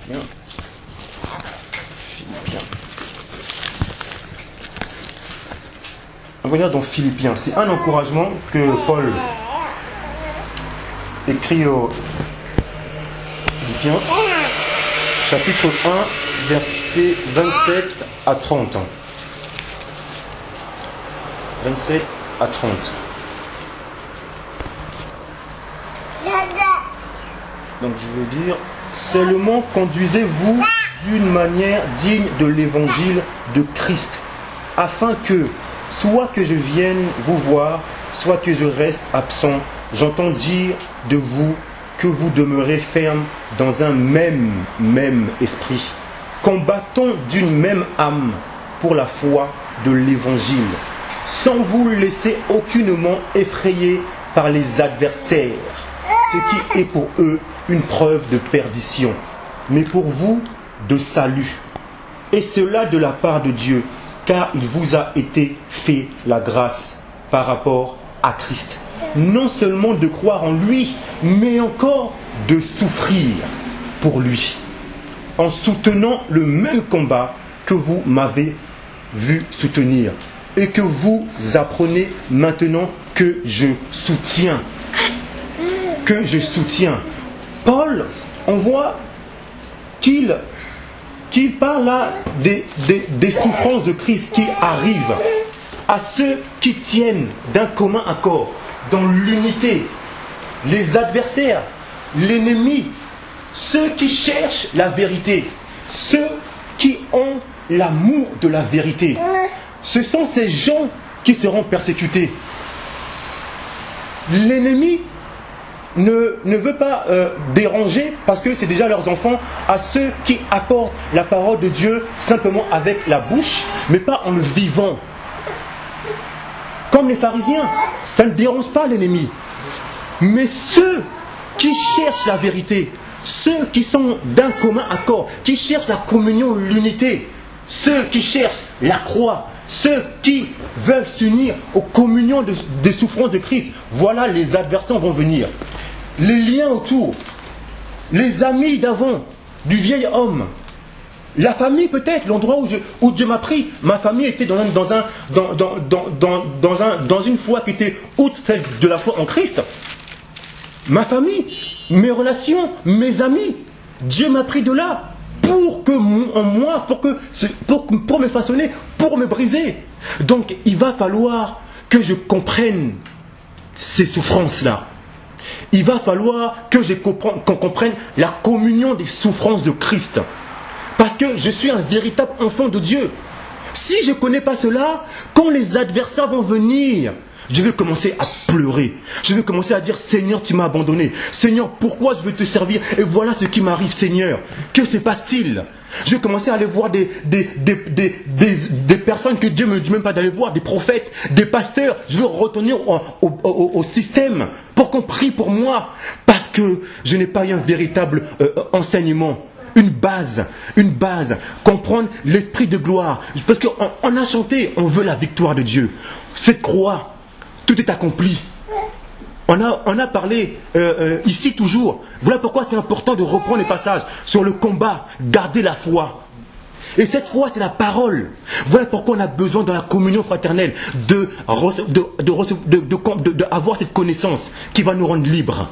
Philippiens. On va lire dans Philippiens. C'est un encouragement que Paul écrit aux Philippiens, chapitre 1, versets 27 à 30. 27 à 30. Donc je veux dire, seulement conduisez-vous d'une manière digne de l'évangile de Christ, afin que, soit que je vienne vous voir, soit que je reste absent, j'entends dire de vous que vous demeurez ferme dans un même esprit, combattant d'une même âme pour la foi de l'évangile, sans vous laisser aucunement effrayer par les adversaires, ce qui est pour eux une preuve de perdition, mais pour vous de salut. Et cela de la part de Dieu, car il vous a été fait la grâce par rapport à Christ. Non seulement de croire en lui, mais encore de souffrir pour lui, en soutenant le même combat que vous m'avez vu soutenir et que vous apprenez maintenant que je soutiens. Paul, on voit qu'il parle là des souffrances de Christ qui arrivent à ceux qui tiennent d'un commun accord, dans l'unité, les adversaires, l'ennemi, ceux qui cherchent la vérité, ceux qui ont l'amour de la vérité. Ce sont ces gens qui seront persécutés. L'ennemi ne veut pas déranger, parce que c'est déjà leurs enfants, à ceux qui apportent la parole de Dieu simplement avec la bouche, mais pas en le vivant. Comme les pharisiens, ça ne dérange pas l'ennemi. Mais ceux qui cherchent la vérité, ceux qui sont d'un commun accord, qui cherchent la communion, l'unité, ceux qui cherchent la croix, ceux qui veulent s'unir aux communions des souffrances de Christ, voilà, les adversaires vont venir. Les liens autour, les amis d'avant, du vieil homme, la famille peut-être, l'endroit où Dieu m'a pris. Ma famille était dans une foi qui était outre celle de la foi en Christ. Ma famille, mes relations, mes amis, Dieu m'a pris de là pour me façonner, pour me briser. Donc il va falloir que je comprenne ces souffrances-là. Il va falloir qu'on comprenne la communion des souffrances de Christ. Parce que je suis un véritable enfant de Dieu. Si je ne connais pas cela, quand les adversaires vont venir, je vais commencer à pleurer. Je vais commencer à dire, Seigneur, tu m'as abandonné. Seigneur, pourquoi je veux te servir? Et voilà ce qui m'arrive, Seigneur. Que se passe-t-il? Je vais commencer à aller voir des personnes que Dieu ne me dit même pas d'aller voir, des prophètes, des pasteurs. Je veux retourner au système pour qu'on prie pour moi. Parce que je n'ai pas eu un véritable enseignement. Une base, comprendre l'esprit de gloire. Parce qu'on a chanté, on veut la victoire de Dieu. Cette croix, tout est accompli. On a parlé ici toujours. Voilà pourquoi c'est important de reprendre les passages sur le combat, garder la foi. Et cette foi, c'est la parole. Voilà pourquoi on a besoin dans la communion fraternelle d'avoir cette connaissance qui va nous rendre libres.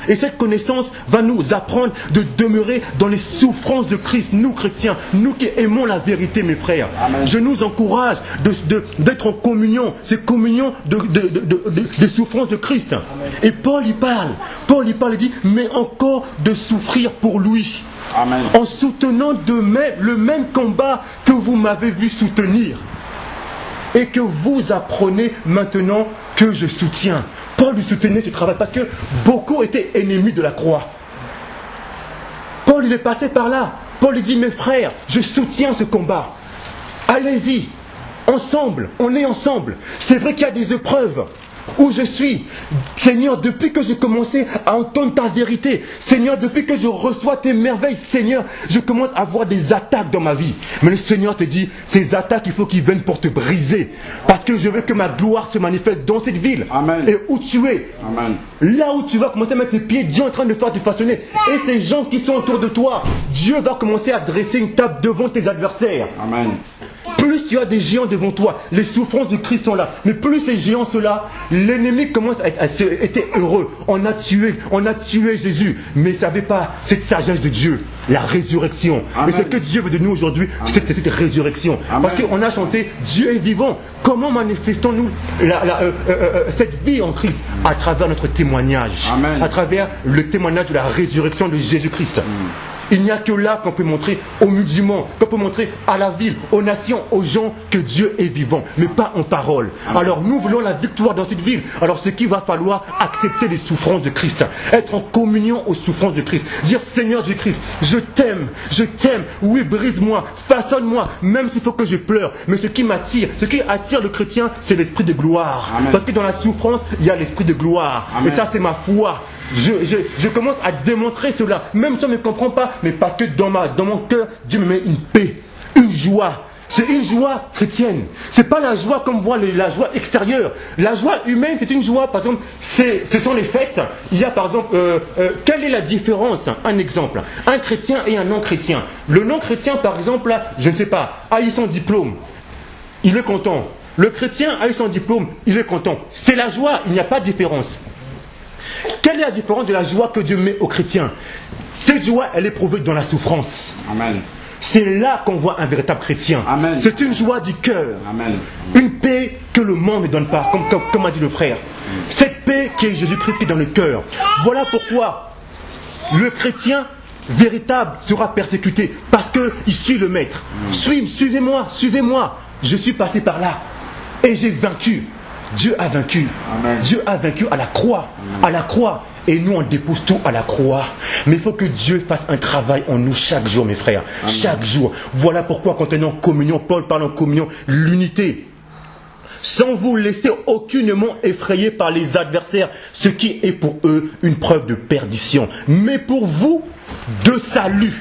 Et cette connaissance va nous apprendre de demeurer dans les souffrances de Christ, nous chrétiens, nous qui aimons la vérité, mes frères. Amen. Je nous encourage d'être en communion, ces communions des souffrances de Christ. Amen. Et Paul y parle, il dit, mais encore de souffrir pour lui. Amen. En soutenant le même combat que vous m'avez vu soutenir. Et que vous apprenez maintenant que je soutiens. Paul lui soutenait ce travail parce que beaucoup étaient ennemis de la croix. Paul il est passé par là. Paul lui dit, mes frères, je soutiens ce combat. Allez-y, ensemble, on est ensemble. C'est vrai qu'il y a des épreuves où je suis. Seigneur, depuis que j'ai commencé à entendre ta vérité, Seigneur, depuis que je reçois tes merveilles, Seigneur, je commence à avoir des attaques dans ma vie. Mais le Seigneur te dit, ces attaques, il faut qu'ils viennent pour te briser. Parce parce que je veux que ma gloire se manifeste dans cette ville. Amen. Et où tu es, Amen. là où tu vas commencer à mettre les pieds, Dieu est en train de faire te façonner. Et ces gens qui sont autour de toi, Dieu va commencer à dresser une table devant tes adversaires. Amen. Plus tu as des géants devant toi, les souffrances de Christ sont là. Mais plus ces géants sont là, l'ennemi commence à être heureux. On a tué Jésus. Mais il ne savait pas cette sagesse de Dieu, la résurrection. Amen. Et ce que Dieu veut de nous aujourd'hui, c'est cette résurrection. Amen. Parce qu'on a chanté Dieu est vivant. Comment manifestons-nous cette vie en Christ? À travers notre témoignage. Amen. À travers le témoignage de la résurrection de Jésus-Christ. Il n'y a que là qu'on peut montrer aux musulmans, qu'on peut montrer à la ville, aux nations, aux gens que Dieu est vivant, mais pas en parole. Alors nous voulons la victoire dans cette ville. Alors ce qu'il va falloir, accepter les souffrances de Christ, être en communion aux souffrances de Christ, dire Seigneur Jésus-Christ, je t'aime, oui brise-moi, façonne-moi, même s'il faut que je pleure. Mais ce qui m'attire, ce qui attire le chrétien, c'est l'esprit de gloire. Amen. Parce que dans la souffrance, il y a l'esprit de gloire. Amen. Et ça c'est ma foi. Je commence à démontrer cela, même si on ne me comprend pas, mais parce que dans mon cœur, Dieu me met une paix, une joie. C'est une joie chrétienne. C'est pas la joie comme on voit la joie extérieure. La joie humaine, c'est une joie, par exemple, ce sont les fêtes. Il y a par exemple, quelle est la différence? Un exemple, un chrétien et un non-chrétien. Le non-chrétien, par exemple, je ne sais pas, a eu son diplôme, il est content. Le chrétien a eu son diplôme, il est content. C'est la joie, il n'y a pas de différence. Quelle est la différence de la joie que Dieu met aux chrétiens? Cette joie, elle est prouvée dans la souffrance. Amen. C'est là qu'on voit un véritable chrétien. Amen. C'est une joie du cœur. Amen. Une paix que le monde ne donne pas, comme a dit le frère. Cette paix qui est Jésus-Christ qui est dans le cœur. Voilà pourquoi le chrétien véritable sera persécuté. Parce qu'il suit le maître. Suivez-moi, suivez-moi. Je suis passé par là. Et j'ai vaincu. Dieu a vaincu. Amen. Dieu a vaincu à la croix. À la croix. Et nous, on dépose tout à la croix. Mais il faut que Dieu fasse un travail en nous chaque jour, mes frères. Amen. Chaque jour. Voilà pourquoi quand on est en communion, Paul parle en communion, l'unité. Sans vous laisser aucunement effrayer par les adversaires, ce qui est pour eux une preuve de perdition. Mais pour vous, de salut.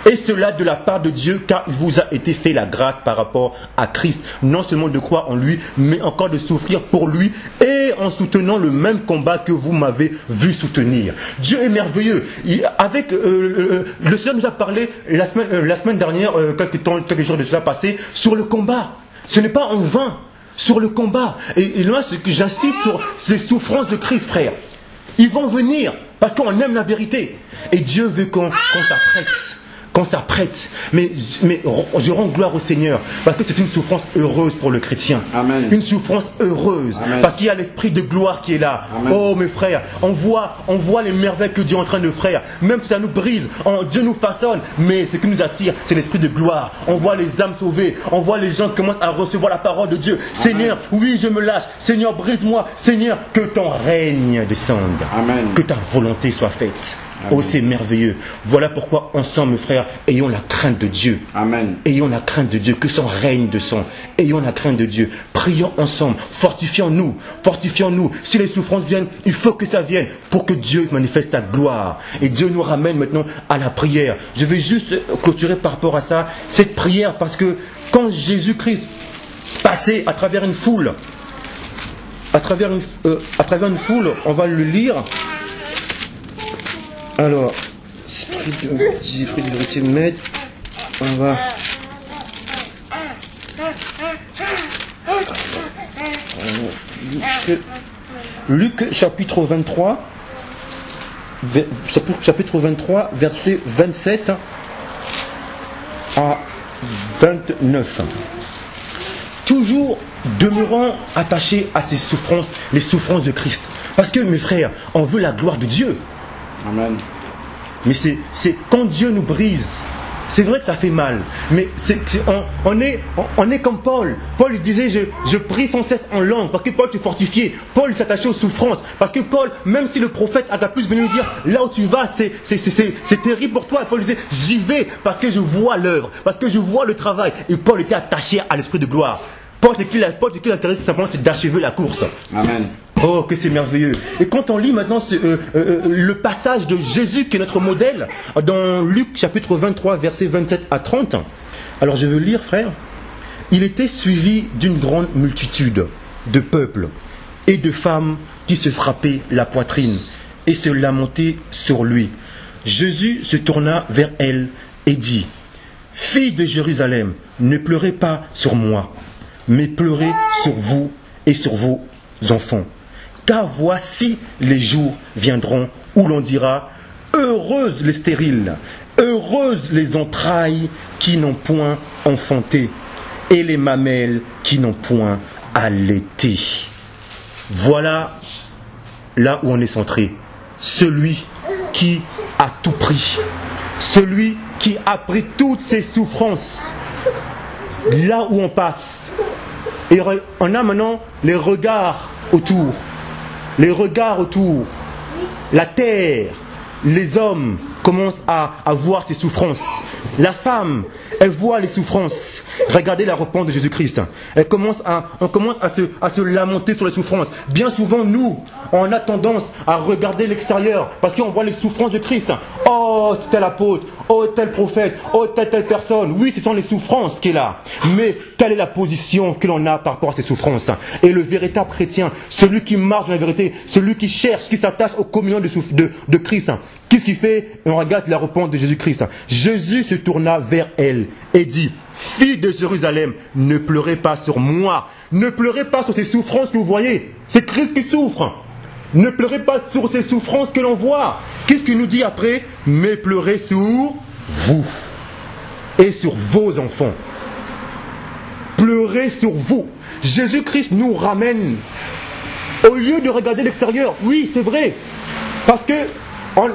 Et cela de la part de Dieu, car il vous a été fait la grâce par rapport à Christ, non seulement de croire en lui, mais encore de souffrir pour lui et en soutenant le même combat que vous m'avez vu soutenir. Dieu est merveilleux. Le Seigneur nous a parlé la semaine dernière, quelques jours de cela passé, sur le combat. Ce n'est pas en vain, sur le combat. Et là, ce que j'insiste sur ces souffrances de Christ, frère. Ils vont venir parce qu'on aime la vérité. Et Dieu veut qu'on s'apprête. Qu'on s'apprête, mais je rends gloire au Seigneur parce que c'est une souffrance heureuse pour le chrétien. Amen. Une souffrance heureuse. Amen. Parce qu'il y a l'esprit de gloire qui est là. Amen. Oh mes frères, on voit les merveilles que Dieu est en train de faire. Même si ça nous brise, Dieu nous façonne, mais ce qui nous attire, c'est l'esprit de gloire. On voit les âmes sauvées, on voit les gens qui commencent à recevoir la parole de Dieu. Amen. Seigneur, oui, je me lâche. Seigneur, brise-moi. Seigneur, que ton règne descende. Amen. Que ta volonté soit faite. Amen. Oh, c'est merveilleux. Voilà pourquoi ensemble, mes frères, ayons la crainte de Dieu. Amen. Ayons la crainte de Dieu, que son règne descende. Ayons la crainte de Dieu. Prions ensemble. Fortifions-nous. Fortifions-nous. Si les souffrances viennent, il faut que ça vienne pour que Dieu manifeste sa gloire. Et Dieu nous ramène maintenant à la prière. Je vais juste clôturer par rapport à ça, cette prière, parce que quand Jésus-Christ passait à travers une foule, à travers une foule, on va le lire. Alors, esprit de vérité m'aide. On va. Luc chapitre 23, verset 27 à 29. Toujours demeurant attachés à ces souffrances, les souffrances de Christ. Parce que mes frères, on veut la gloire de Dieu. Amen. Mais c'est quand Dieu nous brise, c'est vrai que ça fait mal, mais on est comme Paul. Paul il disait je prie sans cesse en langue, parce que Paul s'est fortifié. Paul s'attachait aux souffrances, parce que Paul, même si le prophète Agapus venait nous dire là où tu vas, c'est terrible pour toi, Paul disait j'y vais parce que je vois l'œuvre, parce que je vois le travail. Et Paul était attaché à l'esprit de gloire. Paul, ce qui l'intéresse simplement, c'est d'achever la course. Amen. Oh, que c'est merveilleux. Et quand on lit maintenant le passage de Jésus qui est notre modèle, dans Luc chapitre 23, versets 27 à 30, alors je veux lire, frère. il était suivi d'une grande multitude de peuples et de femmes qui se frappaient la poitrine et se lamentaient sur lui. Jésus se tourna vers elle et dit, « Fille de Jérusalem, ne pleurez pas sur moi, mais pleurez sur vous et sur vos enfants. Car voici les jours viendront où l'on dira, heureuses les stériles, heureuses les entrailles qui n'ont point enfanté, et les mamelles qui n'ont point allaité. » Voilà là où on est centré. Celui qui a tout pris. Celui qui a pris toutes ses souffrances. Là où on passe. Et on a maintenant les regards autour. Les regards autour. La terre, les hommes commencent à voir ces souffrances. La femme, elle voit les souffrances. Regardez la repentance de Jésus-Christ. On commence à se lamenter sur les souffrances. Bien souvent, nous, on a tendance à regarder l'extérieur parce qu'on voit les souffrances de Christ. Oh, c'est tel apôtre, oh, tel prophète, oh, telle personne. Oui, ce sont les souffrances qui est là. Mais quelle est la position que l'on a par rapport à ces souffrances? Et le véritable chrétien, celui qui marche dans la vérité, celui qui cherche, qui s'attache aux communions de Christ, qu'est-ce qu'il fait? On regarde la repentance de Jésus-Christ. Jésus se tourna vers elle et dit, « Fille de Jérusalem, ne pleurez pas sur moi. Ne pleurez pas sur ces souffrances que vous voyez. C'est Christ qui souffre. Ne pleurez pas sur ces souffrances que l'on voit. » Qu'est-ce qu'il nous dit après? « Mais pleurez sur vous et sur vos enfants. » Pleurez sur vous. Jésus-Christ nous ramène. Au lieu de regarder l'extérieur, oui, c'est vrai. Parce que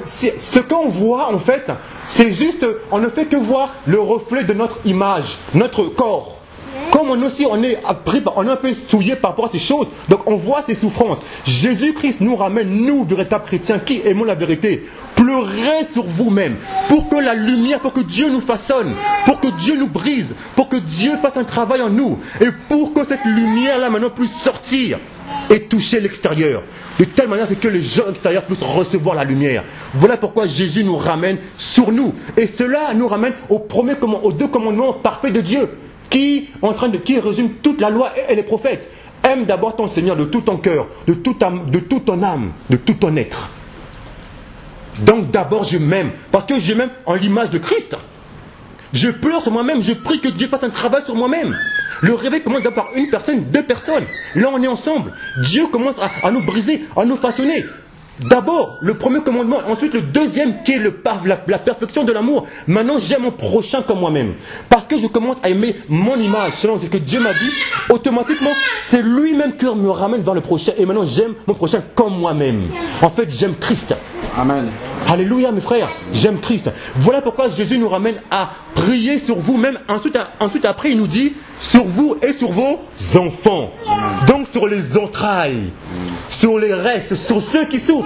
ce qu'on voit, en fait, c'est juste, on ne fait que voir le reflet de notre image, notre corps. Comme on aussi, on est un peu souillé par rapport à ces choses, donc on voit ces souffrances. Jésus-Christ nous ramène, nous, véritables chrétiens, qui aimons la vérité. Pleurez sur vous-même, pour que la lumière, pour que Dieu nous façonne, pour que Dieu nous brise, pour que Dieu fasse un travail en nous, et pour que cette lumière-là maintenant puisse sortir et toucher l'extérieur. De telle manière que les gens extérieurs puissent recevoir la lumière. Voilà pourquoi Jésus nous ramène sur nous. Et cela nous ramène aux deux commandements parfaits de Dieu, qui résume toute la loi et les prophètes. Aime d'abord ton Seigneur de tout ton cœur, de toute ton âme, de tout ton être. Donc d'abord je m'aime, parce que je m'aime en l'image de Christ. Je pleure sur moi-même, je prie que Dieu fasse un travail sur moi-même. Le réveil commence par une personne, deux personnes. Là, on est ensemble. Dieu commence à nous briser, à nous façonner. D'abord, le premier commandement. Ensuite, le deuxième qui est la perfection de l'amour. Maintenant, j'aime mon prochain comme moi-même. Parce que je commence à aimer mon image. Selon ce que Dieu m'a dit, automatiquement, c'est lui-même qui me ramène vers le prochain. Et maintenant, j'aime mon prochain comme moi-même. En fait, j'aime Christ. Amen. Alléluia, mes frères. J'aime Christ. Voilà pourquoi Jésus nous ramène à prier sur vous-même. Ensuite, après, il nous dit sur vous et sur vos enfants. Amen. Donc, sur les entrailles, sur les restes, sur ceux qui souffrent.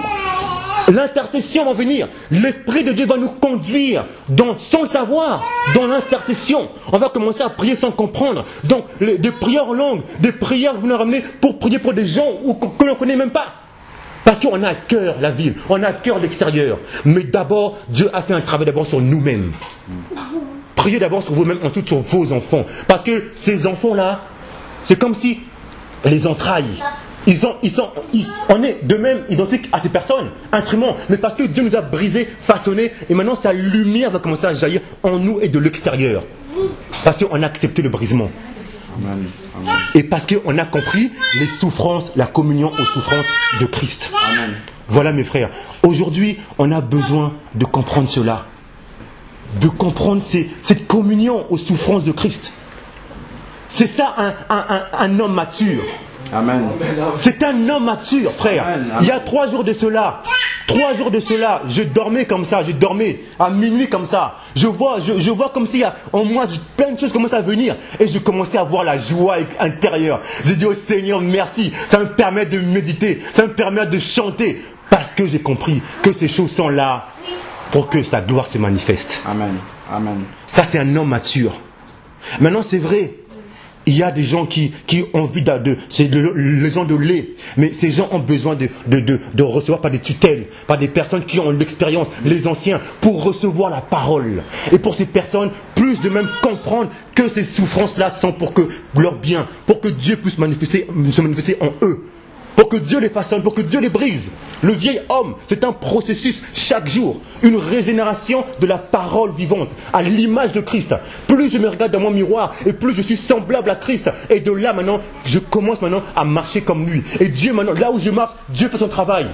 L'intercession va venir. L'Esprit de Dieu va nous conduire, sans le savoir, dans l'intercession. On va commencer à prier sans comprendre. Donc, des prières en langue, des prières que vous nous ramenez pour prier pour des gens que l'on ne connaît même pas. Parce qu'on a à cœur la ville, on a à cœur l'extérieur. Mais d'abord, Dieu a fait un travail d'abord sur nous-mêmes. Priez d'abord sur vous-même, ensuite sur vos enfants. Parce que ces enfants-là, c'est comme si les entrailles, on est de même identique à ces personnes, instruments. Mais parce que Dieu nous a brisés, façonnés, et maintenant sa lumière va commencer à jaillir en nous et de l'extérieur. Parce qu'on a accepté le brisement. Amen. Amen. Et parce qu'on a compris les souffrances, la communion aux souffrances de Christ. Amen. Voilà mes frères. Aujourd'hui, on a besoin de comprendre cela. De comprendre cette communion aux souffrances de Christ. C'est ça un homme mature. Amen. C'est un homme mature, frère. Amen. Amen. Il y a 3 jours de cela, je dormais comme ça, je dormais à minuit comme ça. Je vois comme s'il y a en moi plein de choses commencent à venir. Et je commençais à voir la joie intérieure. Je dis au Seigneur merci, ça me permet de méditer, ça me permet de chanter. Parce que j'ai compris que ces choses sont là pour que sa gloire se manifeste. Amen. Amen. Ça c'est un homme mature. Maintenant c'est vrai, il y a des gens qui ont envie c'est les gens de lait, mais ces gens ont besoin de recevoir par des tutelles, par des personnes qui ont l'expérience, les anciens, pour recevoir la parole. Et pour ces personnes, plus de même comprendre que ces souffrances-là sont pour que leur bien, pour que Dieu puisse se manifester en eux. Pour que Dieu les façonne, pour que Dieu les brise. Le vieil homme, c'est un processus chaque jour. Une régénération de la parole vivante, à l'image de Christ. Plus je me regarde dans mon miroir, et plus je suis semblable à Christ. Et de là maintenant, je commence maintenant à marcher comme lui. Et Dieu maintenant, là où je marche, Dieu fait son travail.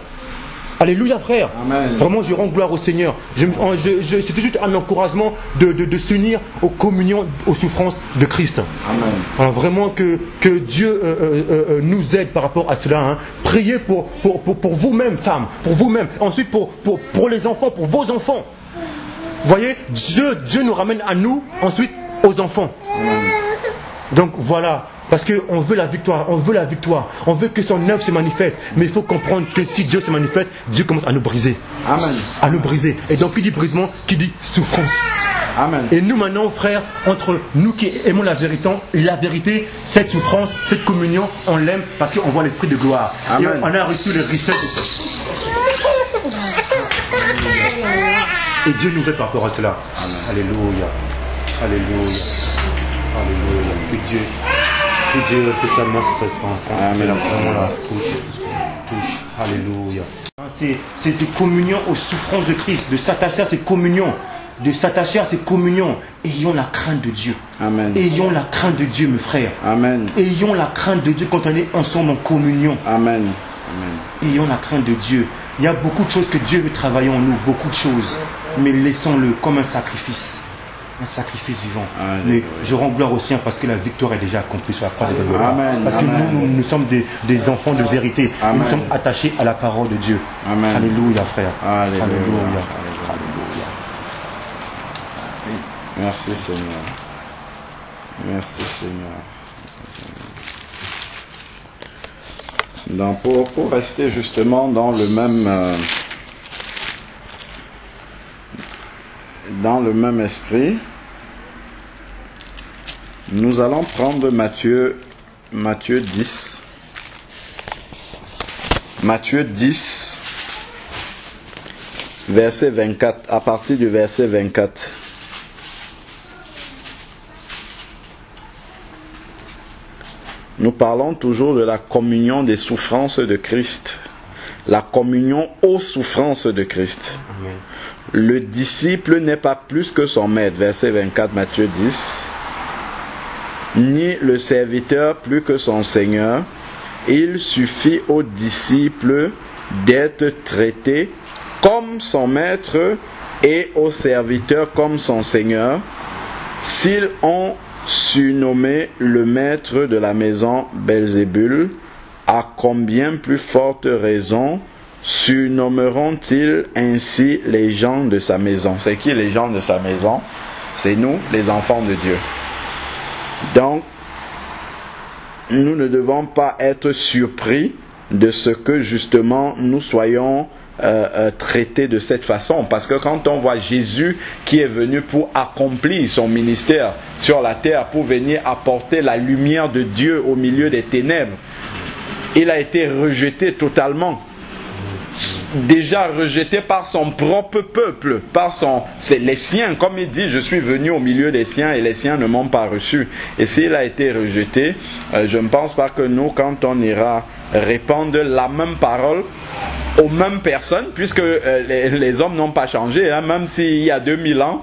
Alléluia frère. Amen. Vraiment je rends gloire au Seigneur. C'était juste un encouragement de s'unir aux communions, aux souffrances de Christ. Amen. Alors, vraiment que Dieu nous aide par rapport à cela. Hein. Priez pour vous-même, femmes, pour vous-même. Ensuite pour les enfants, pour vos enfants. Vous voyez, Dieu nous ramène à nous, ensuite aux enfants. Amen. Donc voilà. Parce qu'on veut la victoire, on veut que son œuvre se manifeste. Mais il faut comprendre que si Dieu se manifeste, Dieu commence à nous briser. Amen. À nous briser. Et donc qui dit brisement, qui dit souffrance. Amen. Et nous maintenant, frères, entre nous qui aimons la vérité, cette souffrance, cette communion, on l'aime parce qu'on voit l'esprit de gloire. Amen. Et on a reçu les richesses. Et Dieu nous aide par rapport à cela. Amen. Alléluia. Alléluia. Alléluia. Que Dieu spécialement sur cette enfant. Amen. Vraiment la touche. Alléluia. C'est ces communions aux souffrances de Christ, de s'attacher à ces communions. Ayons la crainte de Dieu. Amen. Ayons la crainte de Dieu, mes frères. Amen. Ayons la crainte de Dieu quand on est ensemble en communion. Amen. Amen. Ayons la crainte de Dieu. Il y a beaucoup de choses que Dieu veut travailler en nous, beaucoup de choses. Mais laissons-le comme un sacrifice vivant. Alléluia. Mais je rends gloire au Seigneur parce que la victoire est déjà accomplie sur la croix de Golgotha. Amen. Parce que Amen. nous sommes des enfants de vérité. Amen. Nous sommes attachés à la parole de Dieu. Amen. Alléluia, frère. Alléluia. Alléluia. Alléluia. Merci Seigneur. Merci Seigneur. Donc pour rester justement dans le même esprit, nous allons prendre Matthieu 10. Matthieu 10, verset 24, à partir du verset 24. Nous parlons toujours de la communion des souffrances de Christ. La communion aux souffrances de Christ. Amen. Le disciple n'est pas plus que son maître, verset 24, Matthieu 10. Ni le serviteur plus que son Seigneur. Il suffit au disciple d'être traité comme son maître et au serviteur comme son Seigneur. S'ils ont surnommé le maître de la maison Belzébul, à combien plus forte raison surnommeront-ils ainsi les gens de sa maison? C'est qui les gens de sa maison? C'est nous, les enfants de Dieu. Donc, nous ne devons pas être surpris de ce que justement nous soyons traités de cette façon, parce que quand on voit Jésus qui est venu pour accomplir son ministère sur la terre, pour venir apporter la lumière de Dieu au milieu des ténèbres, il a été rejeté totalement. Déjà rejeté par son propre peuple, c'est les siens, comme il dit, je suis venu au milieu des siens et les siens ne m'ont pas reçu. Et s'il a été rejeté, je ne pense pas que nous, quand on ira répandre la même parole aux mêmes personnes, puisque les hommes n'ont pas changé, hein, même s'il y a 2000 ans,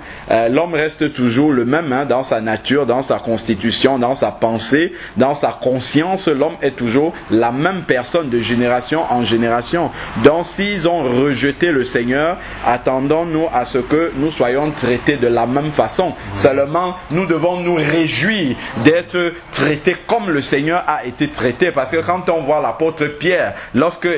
l'homme reste toujours le même, hein, dans sa nature, dans sa constitution, dans sa pensée, dans sa conscience, l'homme est toujours la même personne de génération en génération. Donc s'ils ont rejeté le Seigneur, attendons-nous à ce que nous soyons traités de la même façon. Seulement, nous devons nous réjouir d'être traités comme le Seigneur a été traité, parce que quand on voit l'apôtre Pierre, lorsque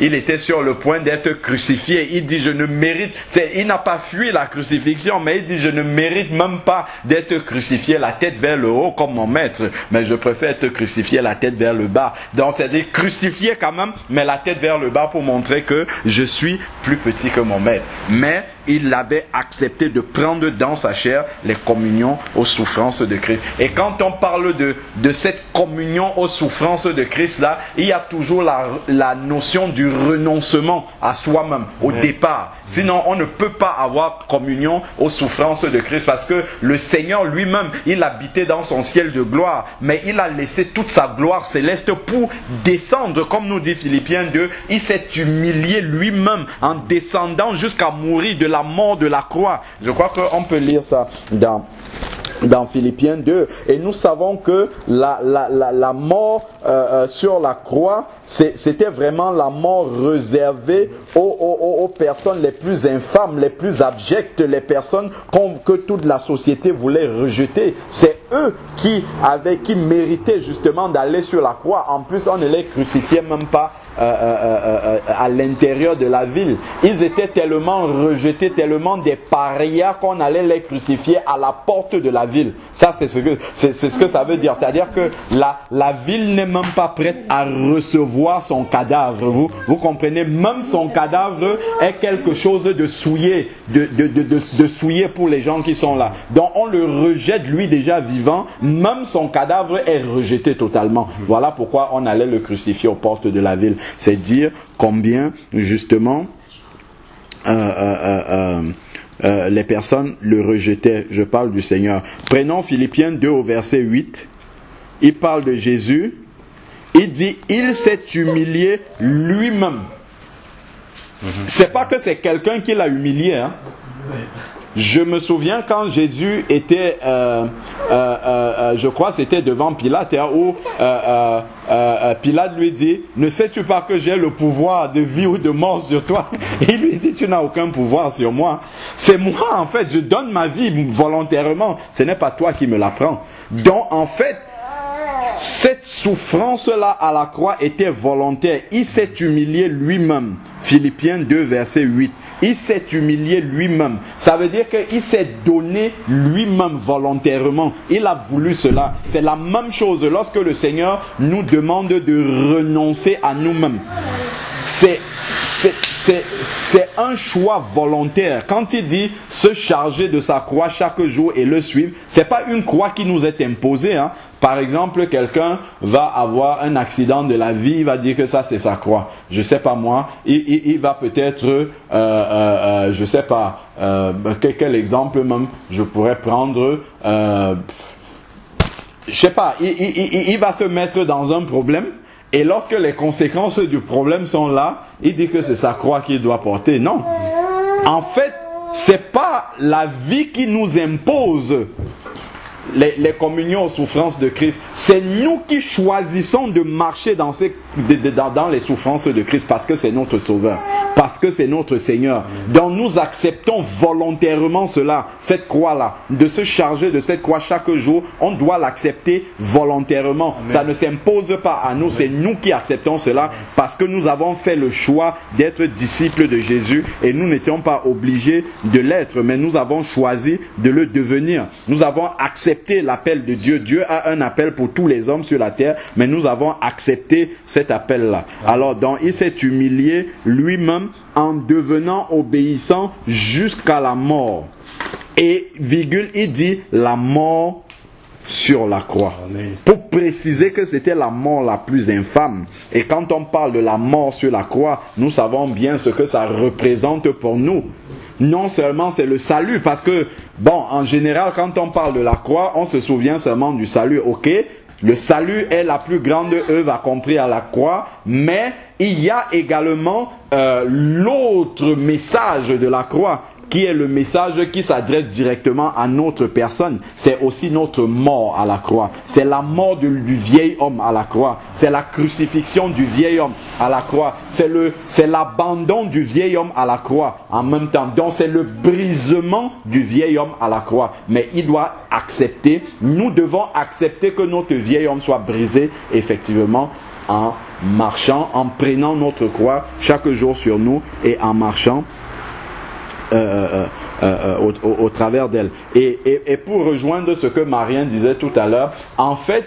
il était sur le point d'être crucifié, il dit je ne mérite, il n'a pas fui la crucifixion, mais il dit je ne mérite même pas d'être crucifié la tête vers le haut comme mon maître, mais je préfère être crucifié la tête vers le bas. Donc c'est-à-dire crucifié quand même, mais la tête vers le bas pour montrer que je suis plus petit que mon maître. Mais il avait accepté de prendre dans sa chair les communions aux souffrances de Christ. Et quand on parle de cette communion aux souffrances de Christ là, il y a toujours la notion du renoncement à soi-même au départ. Sinon, on ne peut pas avoir communion aux souffrances de Christ, parce que le Seigneur lui-même, il habitait dans son ciel de gloire, mais il a laissé toute sa gloire céleste pour descendre, comme nous dit Philippiens 2, il s'est humilié lui-même en descendant jusqu'à mourir de la mort de la croix. Je crois qu'on peut lire ça dans Philippiens 2, et nous savons que la mort sur la croix, c'était vraiment la mort réservée aux personnes les plus infâmes, les plus abjectes, les personnes que toute la société voulait rejeter. C'est eux qui méritaient justement d'aller sur la croix. En plus, on ne les crucifiait même pas à l'intérieur de la ville. Ils étaient tellement rejetés, tellement des parias, qu'on allait les crucifier à la porte de la ville. Ça, c'est ce que ça veut dire. C'est-à-dire que la ville n'est même pas prête à recevoir son cadavre. Vous comprenez? Même son cadavre est quelque chose de souillé, de souillé pour les gens qui sont là. Donc on le rejette, lui déjà vivant. Même son cadavre est rejeté totalement. Voilà pourquoi on allait le crucifier aux portes de la ville. C'est dire combien justement les personnes le rejetaient. Je parle du Seigneur. Prenons Philippiens 2 au verset 8. Il parle de Jésus. Il dit, il s'est humilié lui-même. C'est pas que c'est quelqu'un qui l'a humilié. Hein. Je me souviens quand Jésus était, je crois c'était devant Pilate, où Pilate lui dit, ne sais-tu pas que j'ai le pouvoir de vie ou de mort sur toi? Il lui dit, tu n'as aucun pouvoir sur moi. C'est moi en fait, je donne ma vie volontairement. Ce n'est pas toi qui me la prends. Donc en fait, cette souffrance-là à la croix était volontaire. Il s'est humilié lui-même. Philippiens 2, verset 8. Il s'est humilié lui-même. Ça veut dire qu'il s'est donné lui-même volontairement. Il a voulu cela. C'est la même chose lorsque le Seigneur nous demande de renoncer à nous-mêmes. C'est un choix volontaire. Quand il dit se charger de sa croix chaque jour et le suivre, c'est pas une croix qui nous est imposée. Hein. Par exemple, quelqu'un va avoir un accident de la vie, il va dire que ça c'est sa croix. Je sais pas moi, il va peut-être, je sais pas, quel exemple même je pourrais prendre. Je sais pas, il va se mettre dans un problème. Et lorsque les conséquences du problème sont là, il dit que c'est sa croix qu'il doit porter. Non. En fait, c'est pas la vie qui nous impose les communions aux souffrances de Christ. C'est nous qui choisissons de marcher dans les souffrances de Christ parce que c'est notre Sauveur, parce que c'est notre Seigneur. Donc nous acceptons volontairement cela, cette croix-là, de se charger de cette croix chaque jour. On doit l'accepter volontairement. Amen. Ça ne s'impose pas à nous, c'est nous qui acceptons cela parce que nous avons fait le choix d'être disciples de Jésus et nous n'étions pas obligés de l'être, mais nous avons choisi de le devenir. Nous avons accepté l'appel de Dieu. Dieu a un appel pour tous les hommes sur la terre, mais nous avons accepté cet appel-là. Alors, donc, il s'est humilié lui-même en devenant obéissant jusqu'à la mort. Et, virgule, il dit la mort sur la croix. Amen. Pour préciser que c'était la mort la plus infâme. Et quand on parle de la mort sur la croix, nous savons bien ce que ça représente pour nous. Non seulement c'est le salut, parce que, bon, en général, quand on parle de la croix, on se souvient seulement du salut, ok? Le salut est la plus grande œuvre accomplie à la croix, mais il y a également l'autre message de la croix, qui est le message qui s'adresse directement à notre personne. C'est aussi notre mort à la croix. C'est la mort du vieil homme à la croix. C'est la crucifixion du vieil homme à la croix. C'est l'abandon du vieil homme à la croix en même temps. Donc c'est le brisement du vieil homme à la croix. Mais il doit accepter, nous devons accepter que notre vieil homme soit brisé effectivement en marchant, en prenant notre croix chaque jour sur nous et en marchant au travers d'elle. Et pour rejoindre ce que Marianne disait tout à l'heure, en fait,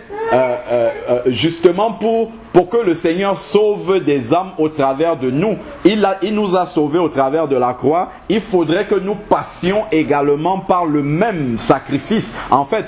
justement pour que le Seigneur sauve des âmes au travers de nous, il nous a sauvés au travers de la croix. Il faudrait que nous passions également par le même sacrifice. En fait,